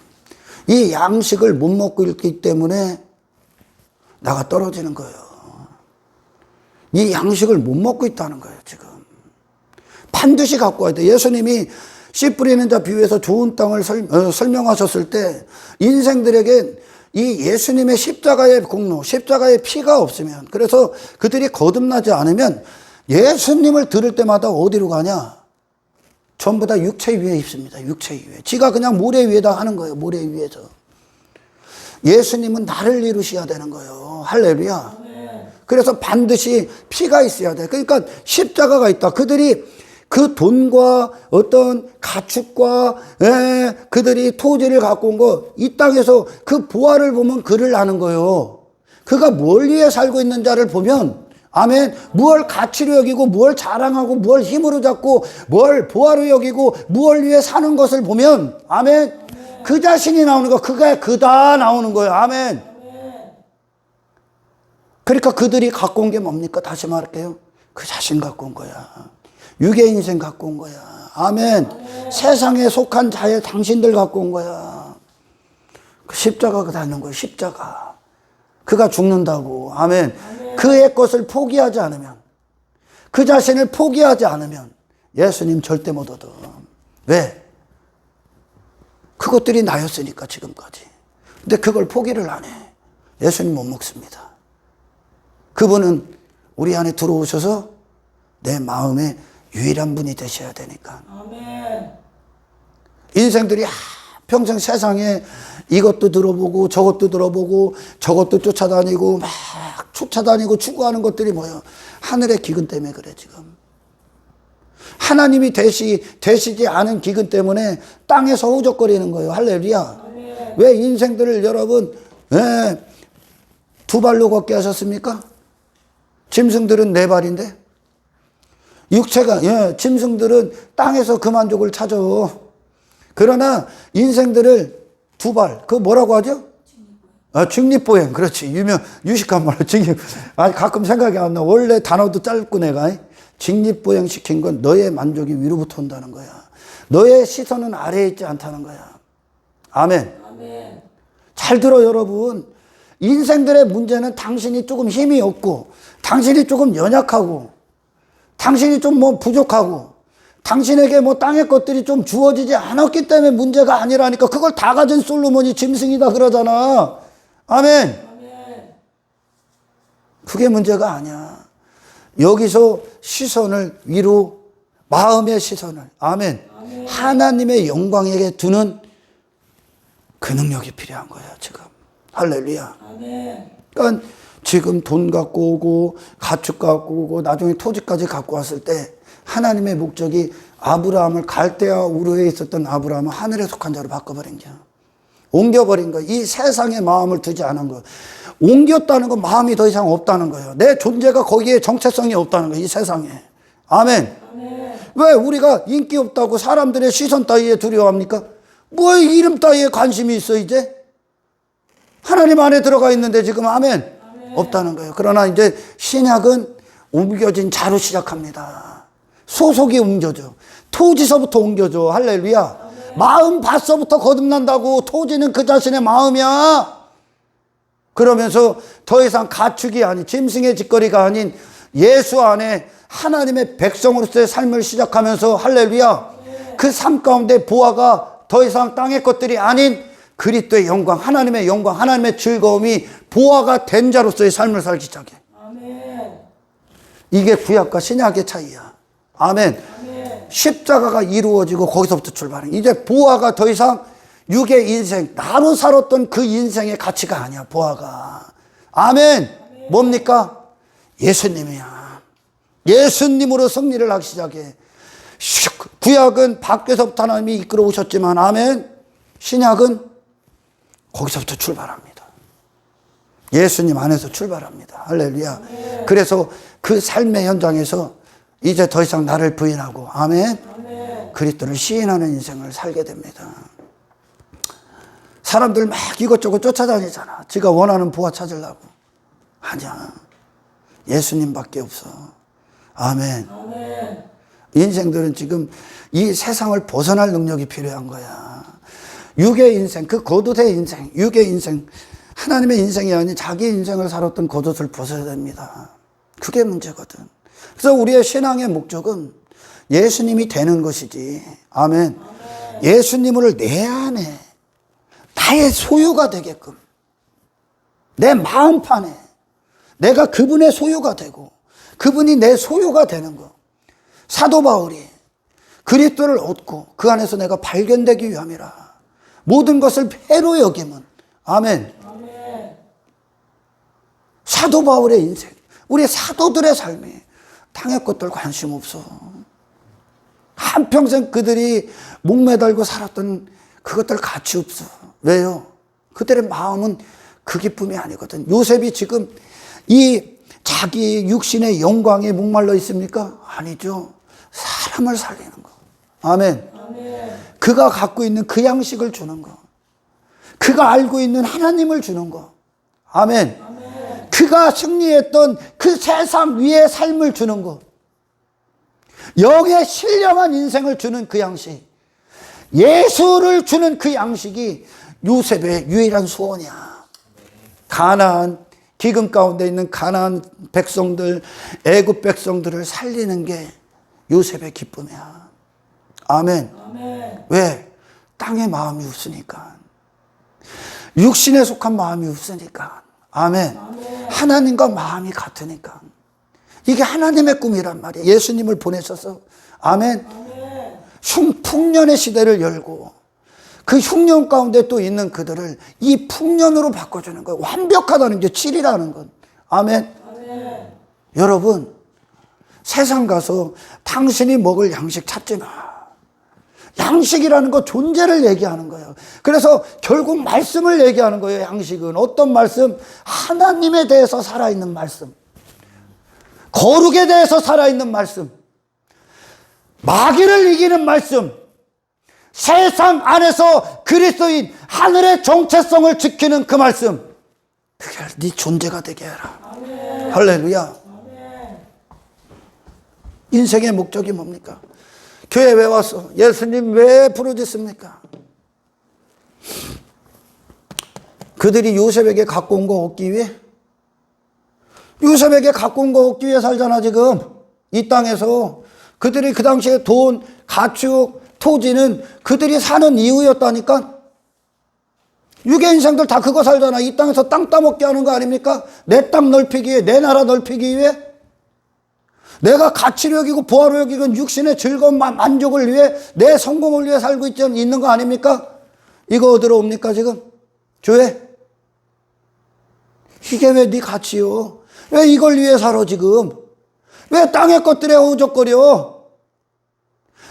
이 양식을 못 먹고 있기 때문에 나가 떨어지는 거예요. 이 양식을 못 먹고 있다는 거예요, 지금. 반드시 갖고 와야 돼. 예수님이 씨 뿌리는 자 비유에서 좋은 땅을 설명하셨을 때 인생들에게 이 예수님의 십자가의 공로, 십자가의 피가 없으면, 그래서 그들이 거듭나지 않으면 예수님을 들을 때마다 어디로 가냐? 전부 다 육체 위에 있습니다. 육체 위에. 지가 그냥 모래 위에다 하는 거예요. 모래 위에서. 예수님은 나를 이루셔야 되는 거예요. 할렐루야. 그래서 반드시 피가 있어야 돼. 그러니까 십자가가 있다. 그들이 그 돈과 어떤 가축과 그들이 토지를 갖고 온 거, 이 땅에서 그 보화를 보면 그를 아는 거예요. 그가 뭘 위해 살고 있는 자를 보면, 아멘, 무엇 가치로 여기고 무엇 자랑하고 무엇 힘으로 잡고 뭘 보화로 여기고 무엇 위해 사는 것을 보면, 아멘, 그 자신이 나오는 거, 그가 그다 나오는 거예요. 아멘. 그러니까 그들이 갖고 온 게 뭡니까? 다시 말할게요. 그 자신 갖고 온 거야. 육의 인생 갖고 온 거야. 아멘. 세상에 속한 자의 당신들 갖고 온 거야. 그 십자가가 닿는 거예요. 십자가. 그가 죽는다고. 아멘. 그의 것을 포기하지 않으면, 그 자신을 포기하지 않으면 예수님 절대 못 얻어. 왜? 그것들이 나였으니까 지금까지. 근데 그걸 포기를 안 해. 예수님 못 먹습니다. 그분은 우리 안에 들어오셔서 내 마음의 유일한 분이 되셔야 되니까. 아멘. 인생들이 평생 세상에 이것도 들어보고 저것도 들어보고 저것도 쫓아다니고 막 쫓아다니고 추구하는 것들이 뭐예요? 하늘의 기근 때문에 그래 지금. 하나님이 되시지 않은 기근 때문에 땅에서 허우적거리는 거예요. 할렐루야. 아멘. 왜 인생들을 여러분 두 발로 걷게 하셨습니까? 짐승들은 네 발인데, 육체가, 짐승들은 땅에서 그 만족을 찾아. 그러나 인생들을 두 발, 그거 뭐라고 하죠? 직립보행. 그렇지. 유식한 말로 직립. 가끔 생각이 안 나. 원래 단어도 짧고 내가. 직립보행 시킨 건 너의 만족이 위로부터 온다는 거야. 너의 시선은 아래에 있지 않다는 거야. 아멘. 아멘. 잘 들어, 여러분. 인생들의 문제는 당신이 조금 힘이 없고, 당신이 조금 연약하고, 당신이 좀 부족하고, 당신에게 땅의 것들이 좀 주어지지 않았기 때문에 문제가 아니라니까. 그걸 다 가진 솔로몬이 짐승이다 그러잖아. 아멘. 그게 문제가 아니야. 여기서 시선을 위로, 마음의 시선을, 아멘, 하나님의 영광에게 두는 그 능력이 필요한 거야 지금. 할렐루야. 그러니까 지금 돈 갖고 오고 가축 갖고 오고 나중에 토지까지 갖고 왔을 때 하나님의 목적이 아브라함을 갈대아 우르에 있었던 아브라함을 하늘에 속한 자로 바꿔버린 거야. 옮겨버린 거야. 이 세상에 마음을 두지 않은 거야. 옮겼다는 건 마음이 더 이상 없다는 거예요. 내 존재가 거기에 정체성이 없다는 거예요. 이 세상에. 아멘. 아멘. 왜 우리가 인기 없다고 사람들의 시선 따위에 두려워합니까? 뭐 이름 따위에 관심이 있어 이제? 하나님 안에 들어가 있는데 지금 아멘. 없다는 거예요. 그러나 이제 신약은 옮겨진 자로 시작합니다. 소속이 옮겨져. 토지서부터 옮겨져. 할렐루야. 마음 밭서부터 거듭난다고. 토지는 그 자신의 마음이야. 그러면서 더 이상 가축이 아닌, 짐승의 짓거리가 아닌 예수 안에 하나님의 백성으로서의 삶을 시작하면서 할렐루야. 그 삶 가운데 보아가 더 이상 땅의 것들이 아닌 그리스도의 영광, 하나님의 영광, 하나님의 즐거움이 보아가 된 자로서의 삶을 살기 시작해. 아멘. 이게 구약과 신약의 차이야. 아멘. 아멘. 십자가가 이루어지고 거기서부터 출발해. 이제 보아가 더 이상 육의 인생, 나로 살았던 그 인생의 가치가 아니야. 보아가. 아멘. 아멘. 뭡니까? 예수님이야. 예수님으로 승리를 하기 시작해. 구약은 밖에서부터 하나님이 이끌어 오셨지만 아멘. 신약은 거기서부터 출발합니다. 예수님 안에서 출발합니다. 할렐루야. 아멘. 그래서 그 삶의 현장에서 이제 더 이상 나를 부인하고 아멘. 아멘. 그리스도를 시인하는 인생을 살게 됩니다. 사람들 막 이것저것 쫓아다니잖아. 지가 원하는 부하 찾으려고. 아니야. 예수님밖에 없어. 아멘. 아멘. 인생들은 지금 이 세상을 벗어날 능력이 필요한 거야. 육의 인생, 그 겉옷의 인생, 육의 인생, 하나님의 인생이 아닌 자기 인생을 살았던 겉옷을 벗어야 됩니다. 그게 문제거든. 그래서 우리의 신앙의 목적은 예수님이 되는 것이지. 아멘. 예수님을 내 안에 나의 소유가 되게끔, 내 마음판에 내가 그분의 소유가 되고 그분이 내 소유가 되는 것. 사도 바울이 그리스도를 얻고 그 안에서 내가 발견되기 위함이라. 모든 것을 패로 여김은. 아멘. 아멘. 사도 바울의 인생, 우리 사도들의 삶이 땅의 것들 관심 없어. 한평생 그들이 목매달고 살았던 그것들 가치 없어. 왜요? 그들의 마음은 그 기쁨이 아니거든. 요셉이 지금 이 자기 육신의 영광에 목말라 있습니까? 아니죠. 사람을 살리는 거. 아멘. 아멘. 그가 갖고 있는 그 양식을 주는 거. 그가 알고 있는 하나님을 주는 거. 아멘. 아멘. 그가 승리했던 그 세상 위의 삶을 주는 거. 영의 신령한 인생을 주는 그 양식. 예수를 주는 그 양식이 요셉의 유일한 소원이야. 가나안, 기근 가운데 있는 가나안 백성들, 애굽 백성들을 살리는 게 요셉의 기쁨이야. 아멘. 아멘. 왜? 땅의 마음이 없으니까. 육신에 속한 마음이 없으니까. 아멘. 아멘. 하나님과 마음이 같으니까. 이게 하나님의 꿈이란 말이에요. 예수님을 보내셔서. 아멘. 아멘. 흉풍년의 시대를 열고 그 흉년 가운데 또 있는 그들을 이 풍년으로 바꿔주는 거예요. 완벽하다는 게 7이라는 건. 아멘. 아멘. 여러분, 세상 가서 당신이 먹을 양식 찾지 마. 양식이라는 거 존재를 얘기하는 거예요. 그래서 결국 말씀을 얘기하는 거예요. 양식은 어떤 말씀? 하나님에 대해서 살아있는 말씀, 거룩에 대해서 살아있는 말씀, 마귀를 이기는 말씀, 세상 안에서 그리스도인 하늘의 정체성을 지키는 그 말씀. 그게 네 존재가 되게 해라. 아멘. 할렐루야. 아멘. 인생의 목적이 뭡니까? 교회 왜 왔어? 예수님 왜 부르짖습니까? 그들이 요셉에게 갖고 온 거 얻기 위해? 요셉에게 갖고 온 거 얻기 위해 살잖아 지금. 이 땅에서. 그들이 그 당시에 돈, 가축, 토지는 그들이 사는 이유였다니까. 육의 인생들 다 그거 살잖아. 이 땅에서 땅 따먹게 하는 거 아닙니까? 내 땅 넓히기 위해, 내 나라 넓히기 위해, 내가 가치로 여기고 보화로 여기고 육신의 즐거움, 만족을 위해, 내 성공을 위해 살고 있는 거 아닙니까? 이거 어디로 옵니까 지금? 교회? 이게 왜 네 가치요? 왜 이걸 위해 살아 지금? 왜 땅의 것들에 허우적거려?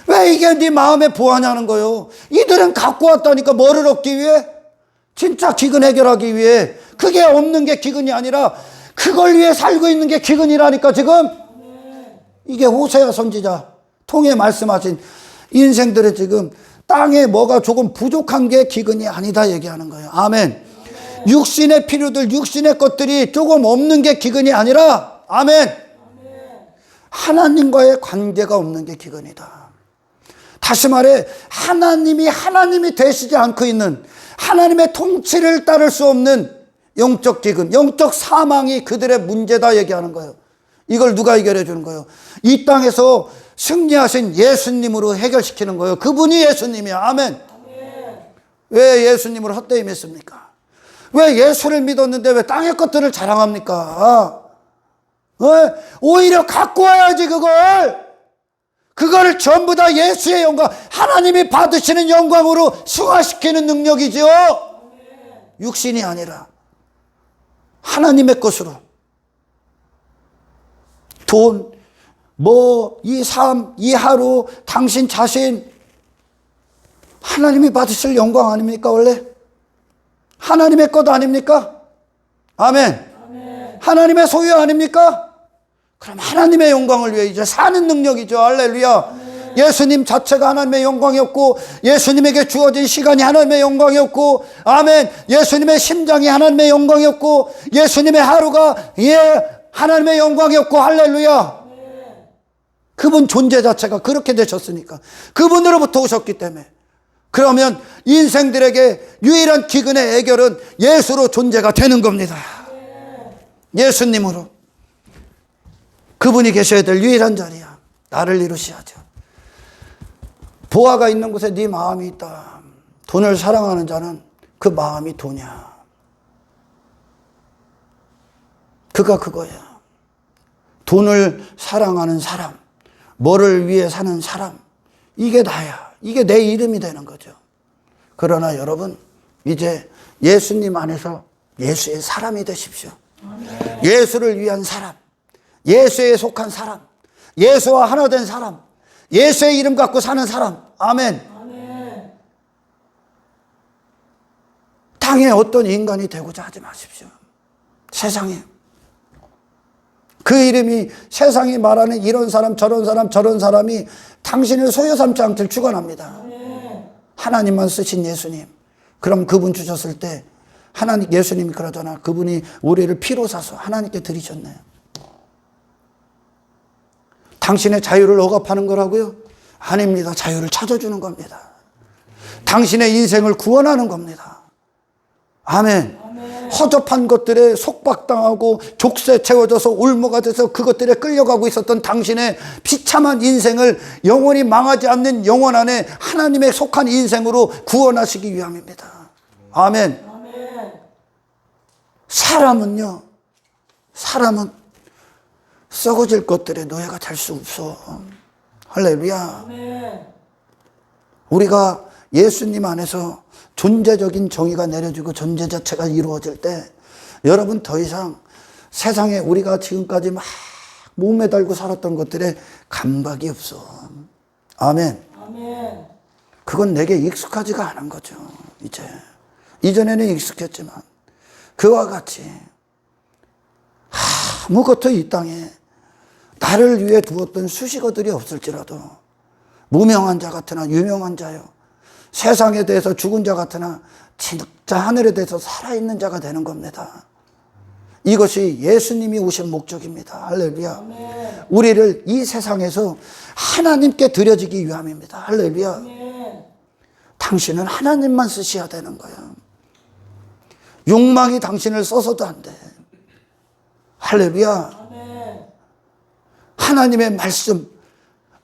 왜 이게 네 마음의 보화냐는 거요. 이들은 갖고 왔다니까. 뭐를 얻기 위해? 진짜 기근 해결하기 위해. 그게 없는 게 기근이 아니라 그걸 위해 살고 있는 게 기근이라니까 지금. 이게 호세아 선지자 통해 말씀하신 인생들의 지금 땅에 뭐가 조금 부족한 게 기근이 아니다 얘기하는 거예요. 아멘. 육신의 필요들, 육신의 것들이 조금 없는 게 기근이 아니라, 아멘, 하나님과의 관계가 없는 게 기근이다. 다시 말해 하나님이 되시지 않고 있는, 하나님의 통치를 따를 수 없는 영적 기근, 영적 사망이 그들의 문제다 얘기하는 거예요. 이걸 누가 해결해 주는 거예요? 이 땅에서 승리하신 예수님으로 해결시키는 거예요. 그분이 예수님이야. 아멘. 왜 예수님을 헛되이 믿습니까? 왜 예수를 믿었는데 왜 땅의 것들을 자랑합니까? 오히려 갖고 와야지 그걸 전부 다 예수의 영광, 하나님이 받으시는 영광으로 승화시키는 능력이죠. 육신이 아니라 하나님의 것으로. 돈, 이 삶, 이 하루, 당신 자신, 하나님이 받으실 영광 아닙니까 원래? 하나님의 것 아닙니까? 아멘. 하나님의 소유 아닙니까? 그럼 하나님의 영광을 위해 이제 사는 능력이죠. 할렐루야. 예수님 자체가 하나님의 영광이었고, 예수님에게 주어진 시간이 하나님의 영광이었고, 아멘. 예수님의 심장이 하나님의 영광이었고, 예수님의 하루가 하나님의 영광이었고, 할렐루야. 그분 존재 자체가 그렇게 되셨으니까, 그분으로부터 오셨기 때문에. 그러면 인생들에게 유일한 기근의 해결은 예수로 존재가 되는 겁니다. 예수님으로. 그분이 계셔야 될 유일한 자리야. 나를 이루셔야죠. 보화가 있는 곳에 네 마음이 있다. 돈을 사랑하는 자는 그 마음이 돈이야. 그가 그거야. 돈을 사랑하는 사람, 뭐를 위해 사는 사람, 이게 나야. 이게 내 이름이 되는 거죠. 그러나 여러분, 이제 예수님 안에서 예수의 사람이 되십시오. 예수를 위한 사람, 예수에 속한 사람, 예수와 하나 된 사람, 예수의 이름 갖고 사는 사람. 아멘. 땅에 어떤 인간이 되고자 하지 마십시오. 세상에. 그 이름이, 세상이 말하는 이런 사람 저런 사람이 당신을 소유 삼지 않길 축원합니다. 하나님만 쓰신 예수님. 그럼 그분 주셨을 때 예수님이 그러잖아. 그분이 우리를 피로 사서 하나님께 드리셨네요. 당신의 자유를 억압하는 거라고요? 아닙니다. 자유를 찾아주는 겁니다. 당신의 인생을 구원하는 겁니다. 아멘. 허접한 것들에 속박당하고 족쇄 채워져서 올무가 돼서 그것들에 끌려가고 있었던 당신의 비참한 인생을 영원히 망하지 않는 영원 안에 하나님에 속한 인생으로 구원하시기 위함입니다. 아멘. 사람은 썩어질 것들의 노예가 될 수 없어. 할렐루야. 우리가 예수님 안에서 존재적인 정의가 내려지고 존재 자체가 이루어질 때, 여러분 더 이상 세상에 우리가 지금까지 막 몸에 달고 살았던 것들에 감각이 없어. 아멘. 그건 내게 익숙하지가 않은 거죠. 이전에는 익숙했지만 그와 같이 아무것도 이 땅에 나를 위해 두었던 수식어들이 없을지라도 무명한 자 같으나 유명한 자요, 세상에 대해서 죽은 자 같으나 진짜 하늘에 대해서 살아있는 자가 되는 겁니다. 이것이 예수님이 오신 목적입니다. 할렐루야. 우리를 이 세상에서 하나님께 드려지기 위함입니다. 할렐루야. 당신은 하나님만 쓰셔야 되는 거예요. 욕망이 당신을 써서도 안 돼. 할렐루야. 하나님의 말씀,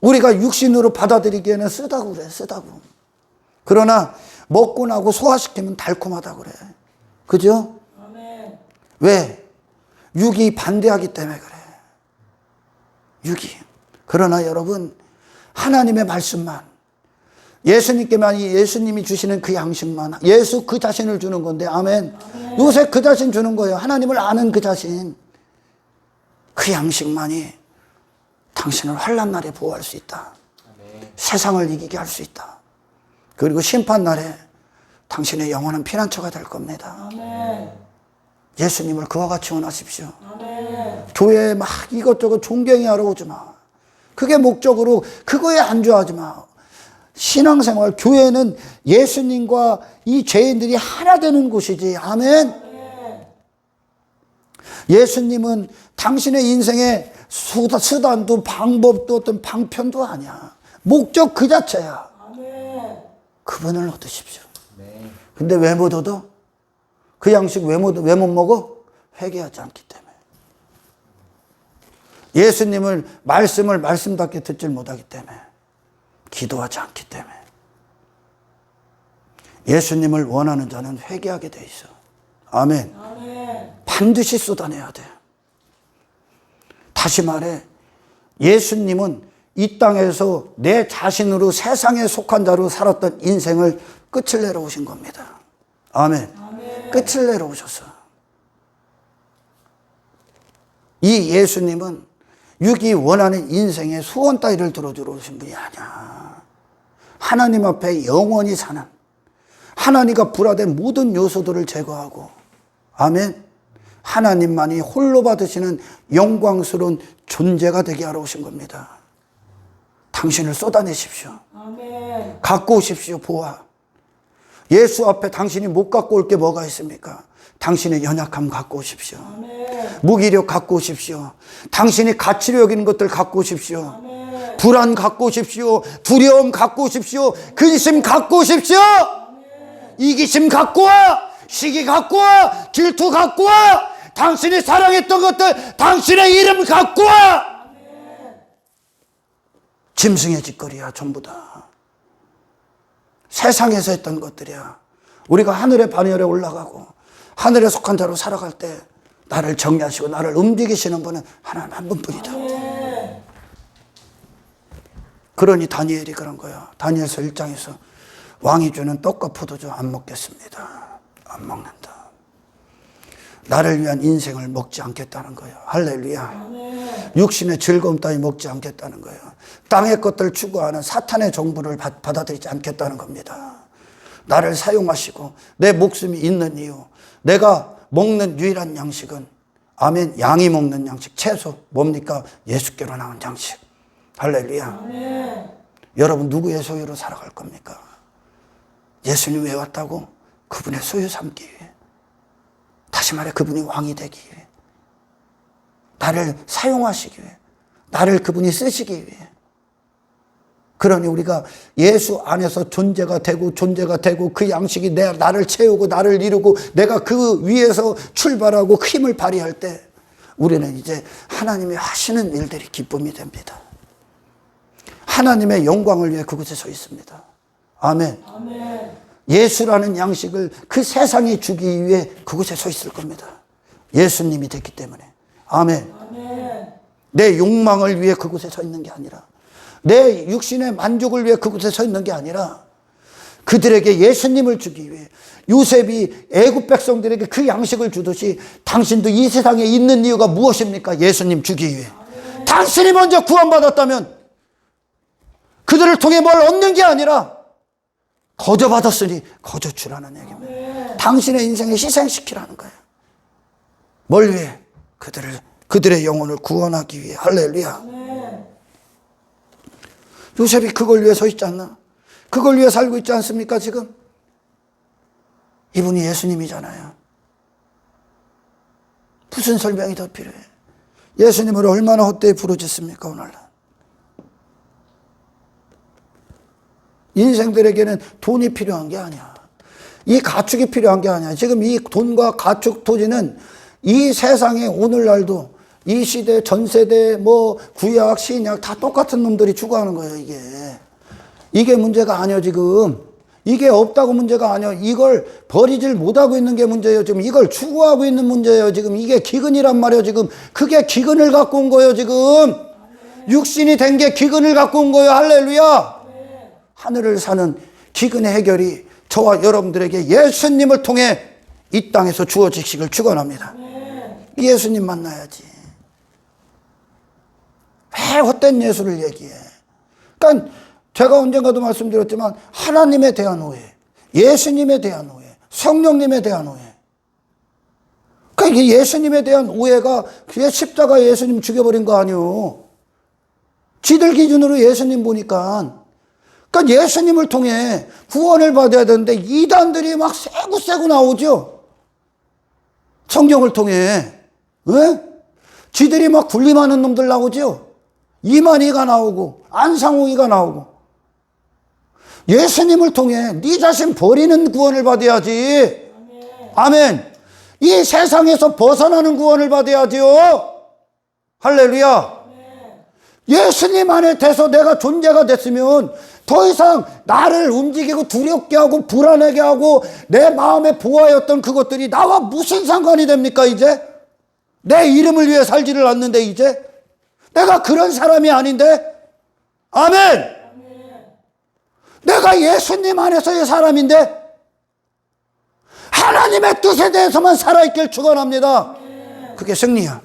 우리가 육신으로 받아들이기에는 쓰다고 그래, 쓰다고. 그러나 먹고 나고 소화시키면 달콤하다고 그래. 그죠? 왜? 육이 반대하기 때문에 그래. 육이. 그러나 여러분, 하나님의 말씀만, 예수님께만, 예수님이 주시는 그 양식만, 예수 그 자신을 주는 건데, 아멘. 요새 그 자신 주는 거예요. 하나님을 아는 그 자신. 그 양식만이 당신을 환난 날에 보호할 수 있다. 세상을 이기게 할 수 있다. 그리고 심판날에 당신의 영원한 피난처가 될 겁니다. 아멘. 예수님을 그와 같이 원하십시오. 아멘. 교회에 막 이것저것 존경이 하러 오지 마. 그게 목적으로 그거에 안주하지 마. 신앙생활, 교회는 예수님과 이 죄인들이 하나 되는 곳이지. 아멘. 예수님은 당신의 인생의 수단도 방법도 어떤 방편도 아니야. 목적 그 자체야. 그분을 얻으십시오. 근데 왜 못 얻어? 그 양식 왜 못 먹어? 회개하지 않기 때문에. 예수님을 말씀을 말씀답게 듣질 못하기 때문에. 기도하지 않기 때문에. 예수님을 원하는 자는 회개하게 돼 있어. 아멘. 반드시 쏟아내야 돼. 다시 말해, 예수님은 이 땅에서 내 자신으로 세상에 속한 자로 살았던 인생을 끝을 내러 오신 겁니다. 아멘. 끝을 내러 오셨어. 이 예수님은 육이 원하는 인생의 소원 따위를 들어주러 오신 분이 아니야. 하나님 앞에 영원히 사는, 하나님과 불화된 모든 요소들을 제거하고, 아멘, 하나님만이 홀로 받으시는 영광스러운 존재가 되게 하러 오신 겁니다. 당신을 쏟아내십시오. 아멘. 갖고 오십시오. 보아. 예수 앞에 당신이 못 갖고 올 게 뭐가 있습니까? 당신의 연약함 갖고 오십시오. 아멘. 무기력 갖고 오십시오. 당신이 가치로 여기는 것들 갖고 오십시오. 아멘. 불안 갖고 오십시오. 두려움 갖고 오십시오. 근심 갖고 오십시오. 아멘. 이기심 갖고 와. 시기 갖고 와. 질투 갖고 와. 당신이 사랑했던 것들, 당신의 이름 갖고 와. 아멘. 짐승의 짓거리야. 전부 다 세상에서 했던 것들이야. 우리가 하늘의 반열에 올라가고 하늘에 속한 자로 살아갈 때 나를 정리하시고 나를 움직이시는 분은 하나님 한 분뿐이다. 아멘. 그러니 다니엘이 그런 거야. 다니엘서 1장에서 왕이 주는 떡과 포도주 안 먹겠습니다. 안 먹는다. 나를 위한 인생을 먹지 않겠다는 거예요. 할렐루야. 아멘. 육신의 즐거움 따위 먹지 않겠다는 거예요. 땅의 것들 추구하는 사탄의 정보를 받아들이지 않겠다는 겁니다. 나를 사용하시고 내 목숨이 있는 이유, 내가 먹는 유일한 양식은, 아멘, 양이 먹는 양식, 채소, 뭡니까? 예수께로 나온 양식. 할렐루야. 아멘. 여러분 누구의 소유로 살아갈 겁니까? 예수님 왜 왔다고? 그분의 소유 삼기 위해. 다시 말해 그분이 왕이 되기 위해, 나를 사용하시기 위해, 나를 그분이 쓰시기 위해. 그러니 우리가 예수 안에서 존재가 되고 그 양식이 나를 채우고 나를 이루고 내가 그 위에서 출발하고 힘을 발휘할 때 우리는 이제 하나님이 하시는 일들이 기쁨이 됩니다. 하나님의 영광을 위해 그곳에 서 있습니다. 아멘. 아멘. 예수라는 양식을 그 세상에 주기 위해 그곳에 서 있을 겁니다. 예수님이 됐기 때문에. 아멘. 아멘. 내 욕망을 위해 그곳에 서 있는 게 아니라, 내 육신의 만족을 위해 그곳에 서 있는 게 아니라, 그들에게 예수님을 주기 위해, 요셉이 애굽 백성들에게 그 양식을 주듯이 당신도 이 세상에 있는 이유가 무엇입니까? 예수님 주기 위해. 아멘. 당신이 먼저 구원받았다면 그들을 통해 뭘 얻는 게 아니라 거저 받았으니 거저 주라는 얘기입니다. 아멘. 당신의 인생을 희생시키라는 거예요. 뭘 위해? 그들의 영혼을 구원하기 위해. 할렐루야. 아멘. 요셉이 그걸 위해 서 있지 않나? 그걸 위해 살고 있지 않습니까 지금? 이분이 예수님이잖아요. 무슨 설명이 더 필요해? 예수님을 얼마나 헛되이 부르짖습니까 오늘날? 인생들에게는 돈이 필요한 게 아니야. 이 가축이 필요한 게 아니야. 지금 이 돈과 가축, 토지는 이 세상에 오늘날도 이 시대, 전 세대, 구약, 신약 다 똑같은 놈들이 추구하는 거예요, 이게. 이게 문제가 아니에요, 지금. 이게 없다고 문제가 아니에요. 이걸 버리질 못하고 있는 게 문제예요. 지금 이걸 추구하고 있는 문제예요. 지금 이게 기근이란 말이에요, 지금. 그게 기근을 갖고 온 거예요, 지금. 육신이 된 게 기근을 갖고 온 거예요, 할렐루야. 하늘을 사는 기근의 해결이 저와 여러분들에게 예수님을 통해 이 땅에서 주어지시길 축원합니다. 예수님 만나야지. 왜 헛된 예수를 얘기해? 그러니까 제가 언젠가도 말씀드렸지만 하나님에 대한 오해, 예수님에 대한 오해, 성령님에 대한 오해. 그러니까 예수님에 대한 오해가 그게 십자가 예수님 죽여버린 거 아니에요. 지들 기준으로 예수님 보니까 그러니까 예수님을 통해 구원을 받아야 되는데 이단들이 막 세고 나오죠. 성경을 통해. 왜? 지들이 막 군림하는 놈들 나오죠. 이만희가 나오고 안상욱이가 나오고. 예수님을 통해 네 자신 버리는 구원을 받아야지. 아멘. 이 세상에서 벗어나는 구원을 받아야지요. 할렐루야. 예수님 안에 돼서 내가 존재가 됐으면 더 이상 나를 움직이고 두렵게 하고 불안하게 하고 내 마음에 보아였던 그것들이 나와 무슨 상관이 됩니까 이제? 내 이름을 위해 살지를 않는데 이제? 내가 그런 사람이 아닌데? 아멘! 내가 예수님 안에서의 사람인데 하나님의 뜻에 대해서만 살아있길 축원합니다. 그게 승리야.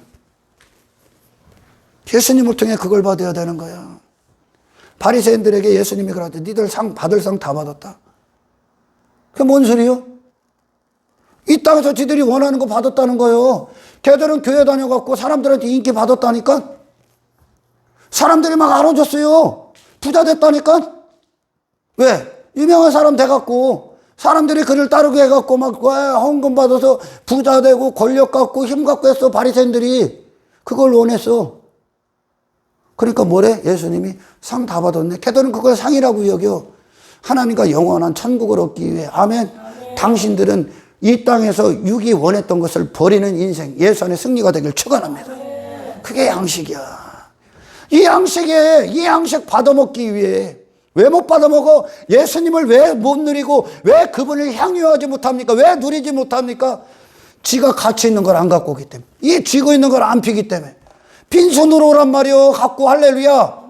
예수님을 통해 그걸 받아야 되는 거야. 바리새인들에게 예수님이 그러대. 니들 받을 상 다 받았다. 그게 뭔 소리요? 이 땅에서 지들이 원하는 거 받았다는 거예요. 걔들은 교회 다녀갖고 사람들한테 인기 받았다니까. 사람들이 막 알아줬어요. 부자 됐다니까. 왜? 유명한 사람 돼갖고 사람들이 그를 따르게 해갖고 막 헌금 받아서 부자 되고 권력 갖고 힘 갖고 했어. 바리새인들이 그걸 원했어. 그러니까 뭐래? 예수님이 상 다 받았네. 걔들은 그걸 상이라고 여겨. 하나님과 영원한 천국을 얻기 위해. 아멘. 당신들은 이 땅에서 육이 원했던 것을 버리는 인생, 예수 안의 승리가 되길 축원합니다. 그게 양식이야. 이 양식 받아먹기 위해. 왜 못 받아먹어? 예수님을 왜 못 누리고 왜 그분을 향유하지 못합니까? 왜 누리지 못합니까? 지가 가치 있는 걸 안 갖고 오기 때문에. 이 쥐고 있는 걸 안 피기 때문에. 빈손으로 오란 말이요. 갖고. 할렐루야.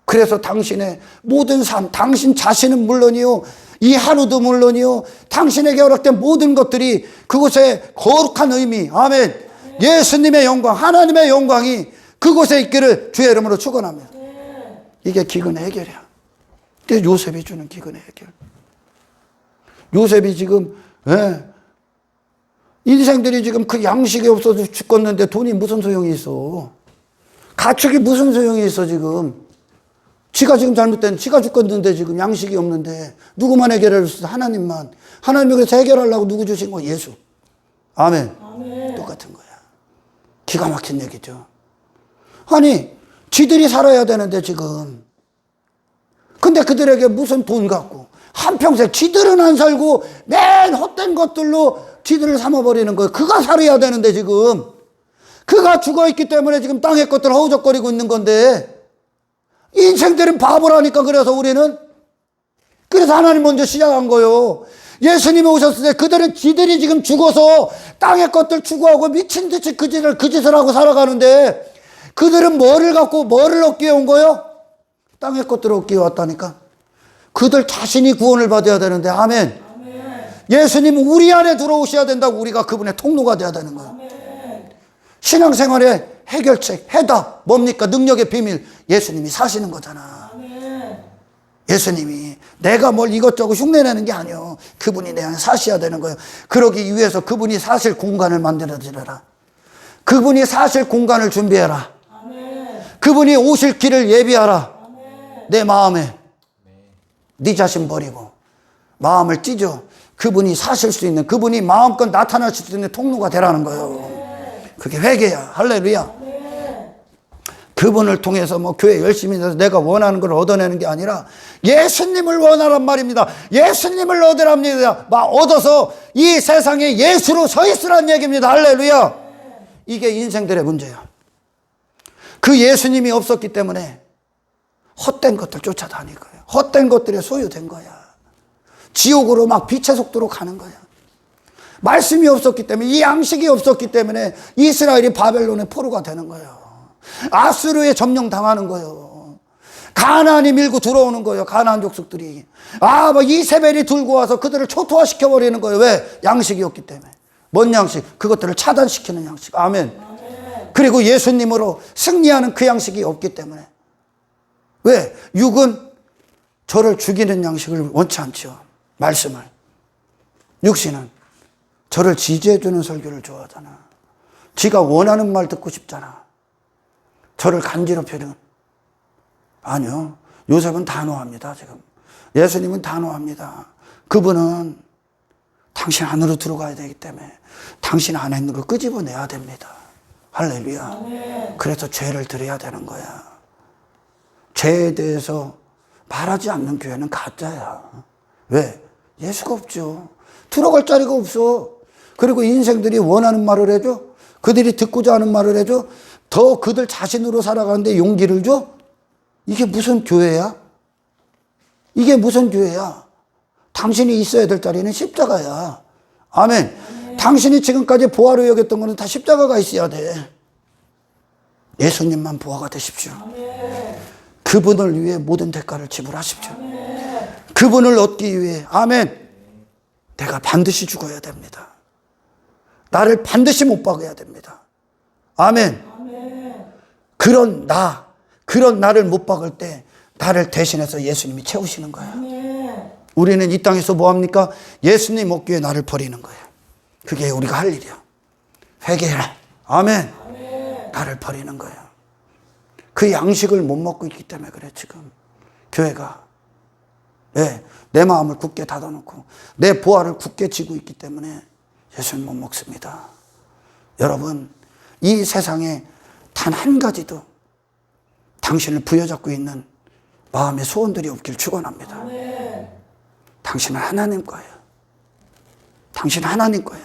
그래서 당신의 모든 삶, 당신 자신은 물론이요, 이 하루도 물론이요, 당신에게 허락된 모든 것들이 그곳에 거룩한 의미, 아멘, 예수님의 영광, 하나님의 영광이 그곳에 있기를 주의 이름으로 축원합니다. 이게 기근의 해결이야. 이게 요셉이 주는 기근의 해결. 요셉이 지금 인생들이 지금 그 양식이 없어서 죽겠는데 돈이 무슨 소용이 있어? 가축이 무슨 소용이 있어 지금? 지가 지금 잘못된, 지가 죽겠는데 지금 양식이 없는데 누구만 해결할 수 있어? 하나님만. 하나님이 그래서 해결하려고 누구 주신 거? 예수. 아멘. 아멘. 똑같은 거야. 기가 막힌 얘기죠. 아니 지들이 살아야 되는데 지금. 근데 그들에게 무슨 돈 갖고 한평생 지들은 안 살고 맨 헛된 것들로 지들을 삼아버리는 거예요. 그가 살아야 되는데 지금. 그가 죽어있기 때문에 지금 땅의 것들 허우적거리고 있는 건데 인생들은 바보라니까. 그래서 우리는. 그래서 하나님 먼저 시작한 거예요. 예수님이 오셨을 때 그들은 지들이 지금 죽어서 땅의 것들 추구하고 미친 듯이 그 짓을 하고 살아가는데 그들은 뭐를 갖고 뭐를 얻기 위해 온 거예요? 땅의 것들을 얻기 위해 왔다니까. 그들 자신이 구원을 받아야 되는데. 아멘. 아멘. 예수님은 우리 안에 들어오셔야 된다고. 우리가 그분의 통로가 돼야 되는 거예요. 아멘. 신앙생활의 해결책, 해답 뭡니까? 능력의 비밀. 예수님이 사시는 거잖아. 아멘. 예수님이 내가 뭘 이것저것 흉내내는 게 아니요. 그분이 내 안에 사셔야 되는 거예요. 그러기 위해서 그분이 사실 공간을 만들어주라. 그분이 사실 공간을 준비해라. 아멘. 그분이 오실 길을 예비하라. 아멘. 내 마음에 네 자신 버리고 마음을 찢어 그분이 사실 수 있는, 그분이 마음껏 나타나실 수 있는 통로가 되라는 거예요. 그게 회개야. 할렐루야. 그분을 통해서 뭐 교회 열심히 해서 내가 원하는 걸 얻어내는 게 아니라 예수님을 원하란 말입니다. 예수님을 얻으랍니다. 얻어서 이 세상에 예수로 서 있으란 얘기입니다. 할렐루야. 이게 인생들의 문제야. 그 예수님이 없었기 때문에 헛된 것들 쫓아다닐 거예요. 헛된 것들에 소유된 거야. 지옥으로 막 빛의 속도로 가는 거야. 말씀이 없었기 때문에, 이 양식이 없었기 때문에 이스라엘이 바벨론의 포로가 되는 거예요. 아수르에 점령당하는 거예요. 가나안이 밀고 들어오는 거예요. 가나안 족속들이. 이세벨이 들고 와서 그들을 초토화시켜버리는 거예요. 왜? 양식이 없기 때문에. 뭔 양식? 그것들을 차단시키는 양식. 아멘. 그리고 예수님으로 승리하는 그 양식이 없기 때문에. 왜? 육은 저를 죽이는 양식을 원치 않죠. 말씀을. 육신은 저를 지지해주는 설교를 좋아하잖아. 지가 원하는 말 듣고 싶잖아. 저를 간지럽히는 아니요. 요셉은 단호합니다, 지금. 예수님은 단호합니다. 그분은 당신 안으로 들어가야 되기 때문에 당신 안에 있는 거 끄집어내야 됩니다. 할렐루야. 그래서 죄를 드려야 되는 거야. 죄에 대해서 말하지 않는 교회는 가짜야. 왜? 예수가 없죠. 들어갈 자리가 없어. 그리고 인생들이 원하는 말을 해줘. 그들이 듣고자 하는 말을 해줘. 더 그들 자신으로 살아가는데 용기를 줘? 이게 무슨 교회야? 이게 무슨 교회야? 당신이 있어야 될 자리는 십자가야. 아멘. 당신이 지금까지 보화로 여겼던 거는 다 십자가가 있어야 돼. 예수님만 보화가 되십시오. 그분을 위해 모든 대가를 지불하십시오. 그분을 얻기 위해, 아멘, 내가 반드시 죽어야 됩니다. 나를 반드시 못 박아야 됩니다. 아멘. 그런 나를 못 박을 때 나를 대신해서 예수님이 채우시는 거예요. 우리는 이 땅에서 뭐합니까? 예수님 얻기 위해 나를 버리는 거예요. 그게 우리가 할 일이야. 회개해라. 아멘. 나를 버리는 거예요. 그 양식을 못 먹고 있기 때문에 그래, 지금. 교회가. 내 마음을 굳게 닫아놓고 내 보화를 굳게 쥐고 있기 때문에 예수는 못 먹습니다. 여러분, 이 세상에 단 한 가지도 당신을 부여잡고 있는 마음의 소원들이 없길 축원합니다. 당신은 하나님 거예요. 당신은 하나님 거예요.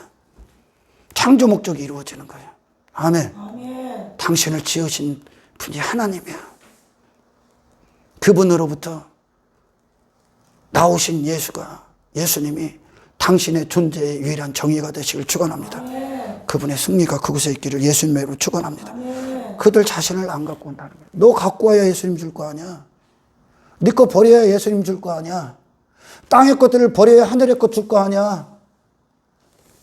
창조 목적이 이루어지는 거예요. 아멘. 당신을 지으신 분이 하나님이야. 그분으로부터 나오신 예수님이 당신의 존재의 유일한 정의가 되시길 축원합니다. 그분의 승리가 그곳에 있기를 예수님으로 축원합니다. 그들 자신을 안 갖고 온다는 거예요. 너 갖고 와야 예수님 줄 거 아니야. 네 거 버려야 예수님 줄 거 아니야. 땅의 것들을 버려야 하늘의 것 줄 거 아니야.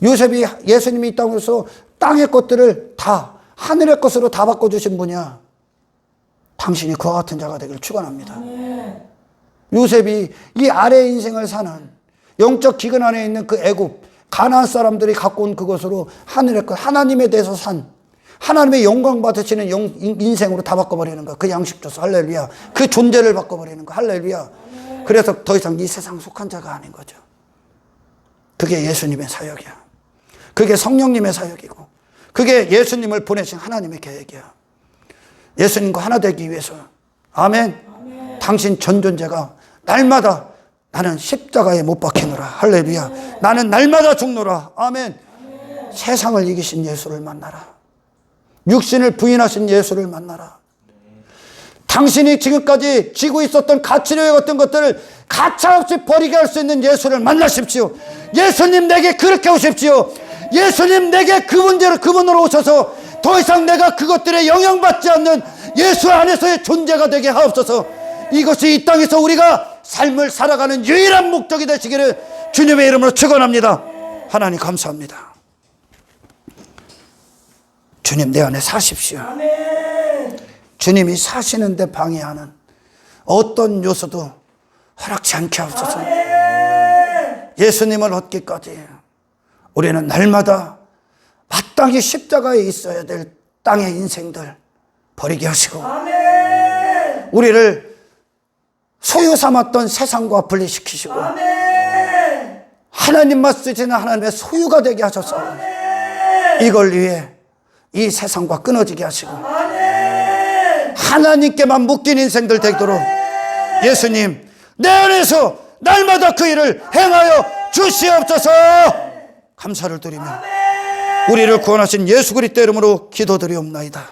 요셉이 예수님이 이 땅에서 땅의 것들을 다 하늘의 것으로 다 바꿔주신 분이야. 당신이 그와 같은 자가 되기를 축원합니다. 요셉이 이 아래 인생을 사는 영적 기근 안에 있는 그 애굽 가나안 사람들이 갖고 온 그것으로 하늘의 것, 하나님에 대해서 산 하나님의 영광 받으시는 인생으로 다 바꿔버리는 거야. 그 양식 줘서 할렐루야. 그 존재를 바꿔버리는 거야. 할렐루야. 그래서 더 이상 이 세상 속한 자가 아닌 거죠. 그게 예수님의 사역이야. 그게 성령님의 사역이고 그게 예수님을 보내신 하나님의 계획이야. 예수님과 하나 되기 위해서 아멘. 당신 전 존재가 날마다 나는 십자가에 못 박히노라. 할렐루야. 나는 날마다 죽노라. 아멘. 세상을 이기신 예수를 만나라. 육신을 부인하신 예수를 만나라. 당신이 지금까지 쥐고 있었던 가치로 여겼던 것들을 가차없이 버리게 할 수 있는 예수를 만나십시오. 예수님 내게 그렇게 오십시오. 예수님 내게 그분으로 오셔서 더 이상 내가 그것들에 영향받지 않는 예수 안에서의 존재가 되게 하옵소서. 이것이 이 땅에서 우리가 삶을 살아가는 유일한 목적이 되시기를 주님의 이름으로 축원합니다. 하나님 감사합니다. 주님 내 안에 사십시오. 아멘. 주님이 사시는데 방해하는 어떤 요소도 허락치 않게 하옵소서. 아멘. 예수님을 얻기까지 우리는 날마다 마땅히 십자가에 있어야 될 땅의 인생들 버리게 하시고 아멘. 우리를 소유 삼았던 세상과 분리시키시고 아멘. 하나님만 쓰시는 하나님의 소유가 되게 하셔서 아멘. 이걸 위해 이 세상과 끊어지게 하시고 아멘. 하나님께만 묶인 인생들 되도록 아멘. 예수님 내 안에서 날마다 그 일을 행하여 주시옵소서. 감사를 드리며 우리를 구원하신 예수 그리스도 이름으로 기도드리옵나이다.